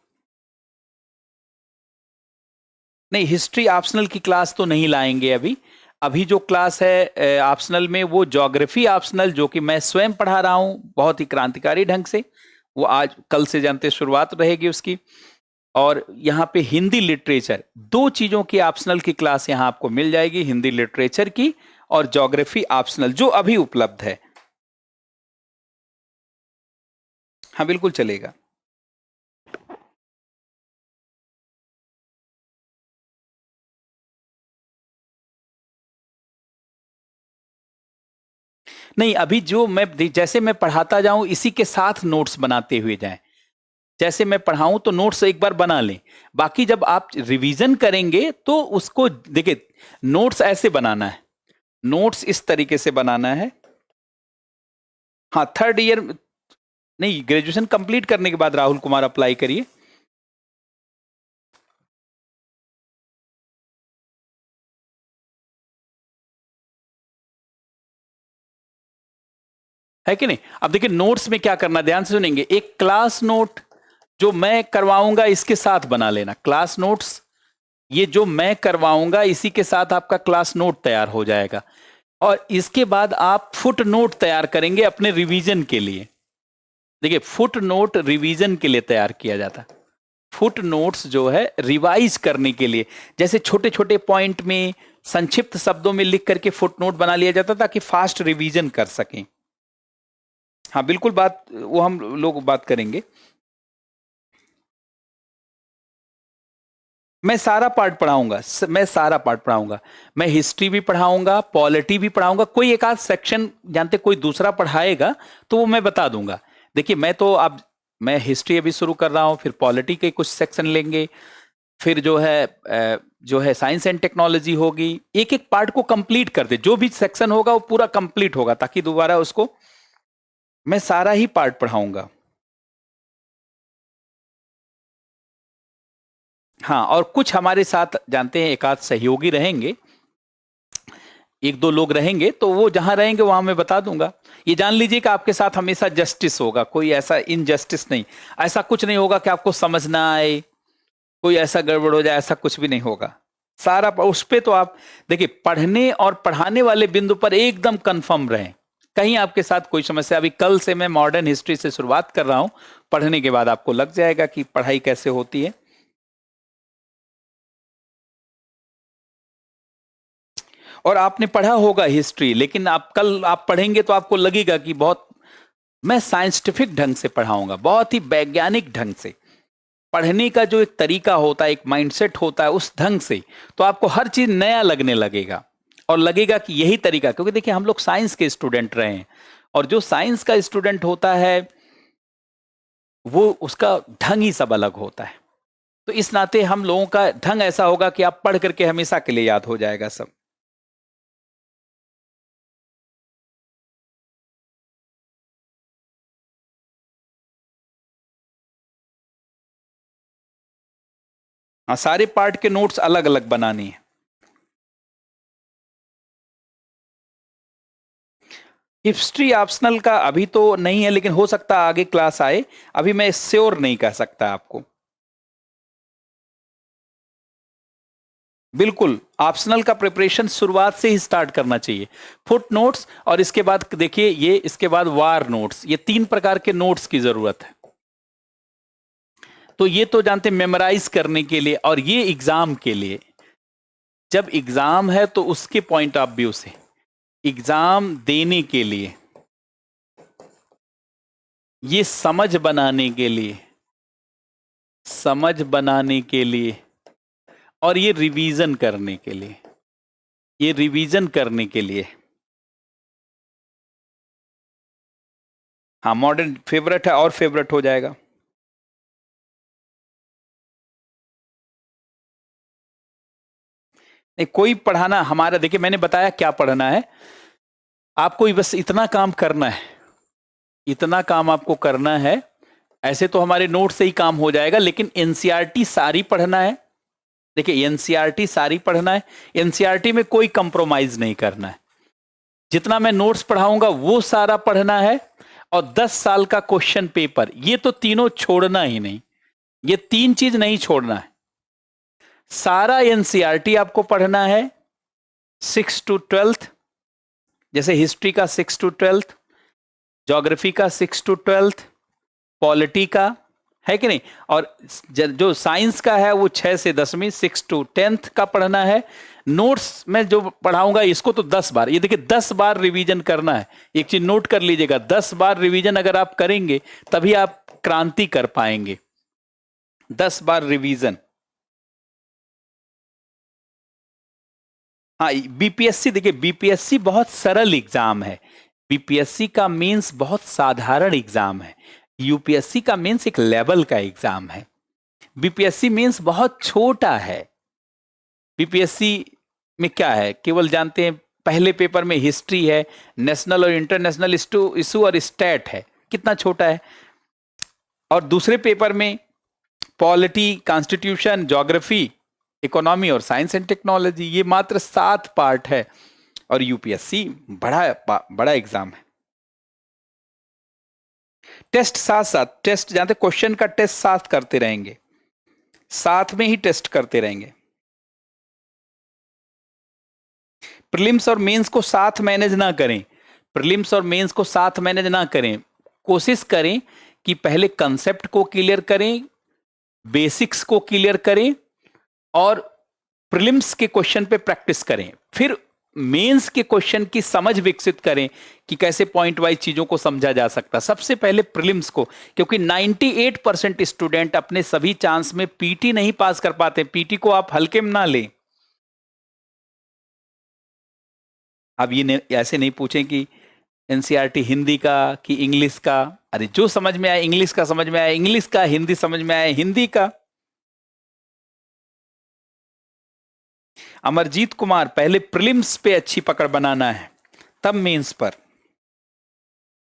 नहीं, हिस्ट्री ऑप्शनल की क्लास तो नहीं लाएंगे अभी। अभी जो क्लास है ऑप्शनल में, वो ज्योग्राफी ऑप्शनल, जो कि मैं स्वयं पढ़ा रहा हूं बहुत ही क्रांतिकारी ढंग से, वो आज कल से जानते शुरुआत रहेगी उसकी। और यहाँ पे हिंदी लिटरेचर, दो चीजों की ऑप्शनल की क्लास यहाँ आपको मिल जाएगी, हिंदी लिटरेचर की और ज्योग्राफी ऑप्शनल, जो अभी उपलब्ध है। हाँ बिल्कुल चलेगा। नहीं, अभी जो मैं जैसे मैं पढ़ाता जाऊं इसी के साथ नोट्स बनाते हुए जाएं। जैसे मैं पढ़ाऊं तो नोट्स एक बार बना लें, बाकी जब आप रिवीजन करेंगे तो उसको देखिए, नोट्स ऐसे बनाना है, नोट्स इस तरीके से बनाना है। हाँ, थर्ड ईयर नहीं, ग्रेजुएशन कंप्लीट करने के बाद राहुल कुमार अप्लाई करिए। है कि नहीं? अब देखिए नोट्स में क्या करना, ध्यान से सुनेंगे। एक क्लास नोट जो मैं करवाऊंगा इसके साथ बना लेना, क्लास नोट्स ये जो मैं करवाऊंगा इसी के साथ आपका क्लास नोट तैयार हो जाएगा। और इसके बाद आप फुट नोट तैयार करेंगे अपने रिवीजन के लिए। देखिए फुट नोट रिवीजन के लिए तैयार किया जाता है। फुट नोट्स जो है रिवाइज करने के लिए, जैसे छोटे छोटे पॉइंट में संक्षिप्त शब्दों में लिख करके फुट नोट बना लिया जाता ताकि फास्ट रिवीजन कर सकें। हाँ बिल्कुल, बात वो हम लोग बात करेंगे। मैं सारा पार्ट पढ़ाऊंगा, मैं सारा पार्ट पढ़ाऊंगा। मैं हिस्ट्री भी पढ़ाऊंगा, पॉलिटी भी पढ़ाऊंगा, कोई एक आध सेक्शन जानते कोई दूसरा पढ़ाएगा तो वो मैं बता दूंगा। देखिए मैं तो अब मैं हिस्ट्री अभी शुरू कर रहा हूं, फिर पॉलिटी के कुछ सेक्शन लेंगे, फिर जो है साइंस एंड टेक्नोलॉजी होगी। एक एक पार्ट को कंप्लीट कर दे, जो भी सेक्शन होगा वो पूरा कंप्लीट होगा ताकि दोबारा उसको मैं सारा ही पार्ट पढ़ाऊंगा। हाँ, और कुछ हमारे साथ जानते हैं एक आध सहयोगी रहेंगे, एक दो लोग रहेंगे, तो वो जहां रहेंगे वहां मैं बता दूंगा। ये जान लीजिए कि आपके साथ हमेशा जस्टिस होगा, कोई ऐसा इनजस्टिस नहीं। ऐसा कुछ नहीं होगा कि आपको समझ ना आए, कोई ऐसा गड़बड़ हो जाए, ऐसा कुछ भी नहीं होगा। सारा उस पे तो आप देखिए, पढ़ने और पढ़ाने वाले बिंदु पर एकदम कंफर्म रहें, कहीं आपके साथ कोई समस्या। अभी कल से मैं मॉडर्न हिस्ट्री से शुरुआत कर रहा हूं, पढ़ने के बाद आपको लग जाएगा कि पढ़ाई कैसे होती है। और आपने पढ़ा होगा हिस्ट्री, लेकिन आप कल आप पढ़ेंगे तो आपको लगेगा कि बहुत मैं साइंटिफिक ढंग से पढ़ाऊंगा, बहुत ही वैज्ञानिक ढंग से पढ़ने का जो एक तरीका होता है, एक माइंडसेट होता है, उस ढंग से तो आपको हर चीज नया लगने लगेगा और लगेगा कि यही तरीका, क्योंकि देखिए हम लोग साइंस के स्टूडेंट रहे हैं और जो साइंस का स्टूडेंट होता है वो उसका ढंग ही सब अलग होता है। तो इस नाते हम लोगों का ढंग ऐसा होगा कि आप पढ़ करके हमेशा के लिए याद हो जाएगा सब। हाँ, सारे पार्ट के नोट्स अलग अलग बनानी है। हिस्ट्री ऑप्शनल का अभी तो नहीं है, लेकिन हो सकता है आगे क्लास आए, अभी मैं श्योर नहीं कह सकता आपको। बिल्कुल ऑप्शनल का प्रिपरेशन शुरुआत से ही स्टार्ट करना चाहिए। फुट नोट्स और इसके बाद देखिए ये, इसके बाद वार नोट्स, ये 3 प्रकार के नोट्स की जरूरत है। तो ये तो जानते मेमोराइज करने के लिए, और ये एग्जाम के लिए, जब एग्जाम है तो उसके पॉइंट ऑफ व्यू से, एग्जाम देने के लिए, ये समझ बनाने के लिए, समझ बनाने के लिए, और ये रिवीजन करने के लिए, ये रिवीजन करने के लिए। हाँ, मॉडर्न फेवरेट है और फेवरेट हो जाएगा। नहीं, कोई पढ़ाना हमारा, देखिए मैंने बताया क्या पढ़ना है आपको, बस इतना काम करना है, इतना काम आपको करना है। ऐसे तो हमारे नोट से ही काम हो जाएगा, लेकिन एनसीईआरटी सारी पढ़ना है। देखिए एनसीईआरटी सारी पढ़ना है, एनसीईआरटी में कोई कंप्रोमाइज नहीं करना है। जितना मैं नोट्स पढ़ाऊंगा वो सारा पढ़ना है, और 10 साल का क्वेश्चन पेपर, ये तो तीनों छोड़ना ही नहीं, ये 3 चीज नहीं छोड़ना है। सारा एनसीईआरटी आपको पढ़ना है, 6 to 12th, जैसे हिस्ट्री का 6 to 12th, ज्योग्राफी का 6 to 12th, पॉलिटी का है कि नहीं, और जो साइंस का है वो 6 से 10वीं, 6 to 10th का पढ़ना है। नोट्स में जो पढ़ाऊंगा इसको तो 10 बार, ये देखिए 10 बार रिवीजन करना है। एक चीज नोट कर लीजिएगा, 10 बार रिवीजन अगर आप करेंगे तभी आप क्रांति कर पाएंगे। 10 बार रिवीजन। हाँ, बीपीएससी, देखिए बीपीएससी बहुत सरल एग्जाम है, बीपीएससी का मीन्स बहुत साधारण एग्जाम है, यूपीएससी का मीन्स एक लेवल का एग्जाम है। बीपीएससी मीन्स बहुत छोटा है। बीपीएससी में क्या है, केवल जानते हैं पहले पेपर में हिस्ट्री है, नेशनल और इंटरनेशनल इशू और स्टेट है, कितना छोटा है। और दूसरे पेपर में पॉलिटी, कॉन्स्टिट्यूशन, ज्योग्राफी, इकोनॉमी और साइंस एंड टेक्नोलॉजी, ये मात्र 7 पार्ट है। और यूपीएससी बड़ा एग्जाम है। टेस्ट साथ साथ, टेस्ट जानते क्वेश्चन का टेस्ट साथ करते रहेंगे, साथ में ही टेस्ट करते रहेंगे। प्रीलिम्स और मेंस को साथ मैनेज ना करें, प्रीलिम्स और मेंस को साथ मैनेज ना करें। कोशिश करें कि पहले कंसेप्ट को क्लियर करें, बेसिक्स को क्लियर करें, और प्रीलिम्स के क्वेश्चन पे प्रैक्टिस करें, फिर मेंस के क्वेश्चन की समझ विकसित करें कि कैसे पॉइंट वाइज चीजों को समझा जा सकता। सबसे पहले प्रीलिम्स को, क्योंकि 98% स्टूडेंट अपने सभी चांस में पीटी नहीं पास कर पाते। पीटी को आप हल्के में ना लें। अब ये ऐसे नहीं पूछें कि एनसीईआरटी हिंदी का कि इंग्लिश का, अरे जो समझ में आए इंग्लिश का समझ में आए इंग्लिश का, हिंदी समझ में आए हिंदी का। अमरजीत कुमार, पहले प्रीलिम्स पे अच्छी पकड़ बनाना है, तब मेंस पर।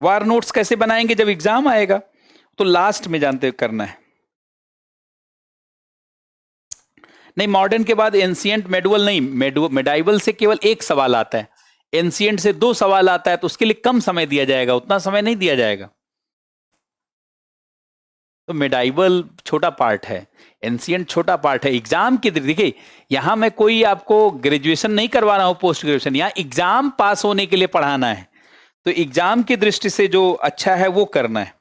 वार नोट्स कैसे बनाएंगे, जब एग्जाम आएगा तो लास्ट में जानते करना है। नहीं, मॉडर्न के बाद एंशिएंट मेडुअल नहीं, मेडाइवल से केवल एक सवाल आता है, एंशिएंट से 2 सवाल आता है, तो उसके लिए कम समय दिया जाएगा, उतना समय नहीं दिया जाएगा। तो मेडाइवल छोटा पार्ट है, एंशिएंट छोटा पार्ट है। एग्जाम की देखिए, यहां मैं कोई आपको ग्रेजुएशन नहीं करवा रहा हूं, पोस्ट ग्रेजुएशन, यहां एग्जाम पास होने के लिए पढ़ाना है। तो एग्जाम की दृष्टि से जो अच्छा है वो करना है।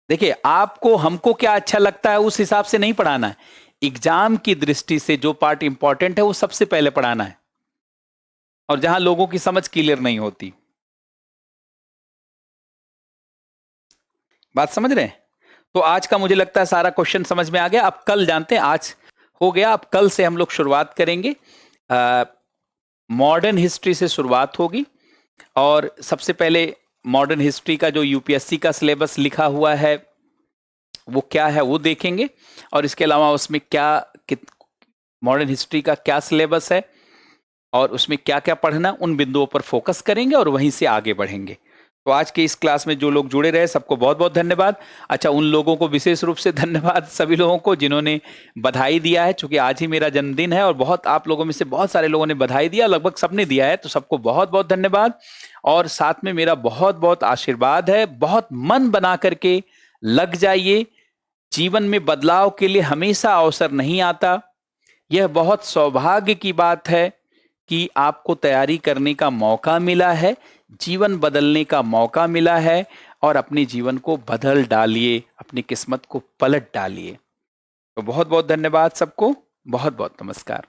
देखिए आपको हमको क्या अच्छा लगता है उस हिसाब से नहीं पढ़ाना है, एग्जाम की दृष्टि से जो पार्ट इंपॉर्टेंट है वो सबसे पहले पढ़ाना है। और जहां लोगों की समझ क्लियर नहीं होती। बात समझ रहे हैं? तो आज का मुझे लगता है सारा क्वेश्चन समझ में आ गया। अब कल जानते हैं, आज हो गया, अब कल से हम लोग शुरुआत करेंगे। मॉडर्न हिस्ट्री से शुरुआत होगी और सबसे पहले मॉडर्न हिस्ट्री का जो यूपीएससी का सिलेबस लिखा हुआ है वो क्या है वो देखेंगे, और इसके अलावा उसमें क्या मॉडर्न हिस्ट्री का क्या सिलेबस है और उसमें क्या क्या पढ़ना, उन बिंदुओं पर फोकस करेंगे और वहीं से आगे बढ़ेंगे। तो आज के इस क्लास में जो लोग जुड़े रहे सबको बहुत बहुत धन्यवाद। अच्छा, उन लोगों को विशेष रूप से धन्यवाद, सभी लोगों को जिन्होंने बधाई दिया है, क्योंकि आज ही मेरा जन्मदिन है और बहुत आप लोगों में से बहुत सारे लोगों ने बधाई दिया, लगभग सबने दिया है, तो सबको बहुत बहुत धन्यवाद। और साथ में मेरा बहुत बहुत आशीर्वाद है, बहुत मन बना करके लग जाइए। जीवन में बदलाव के लिए हमेशा अवसर नहीं आता। यह बहुत सौभाग्य की बात है कि आपको तैयारी करने का मौका मिला है, जीवन बदलने का मौका मिला है, और अपने जीवन को बदल डालिए, अपनी किस्मत को पलट डालिए। तो बहुत बहुत धन्यवाद सबको, बहुत बहुत नमस्कार।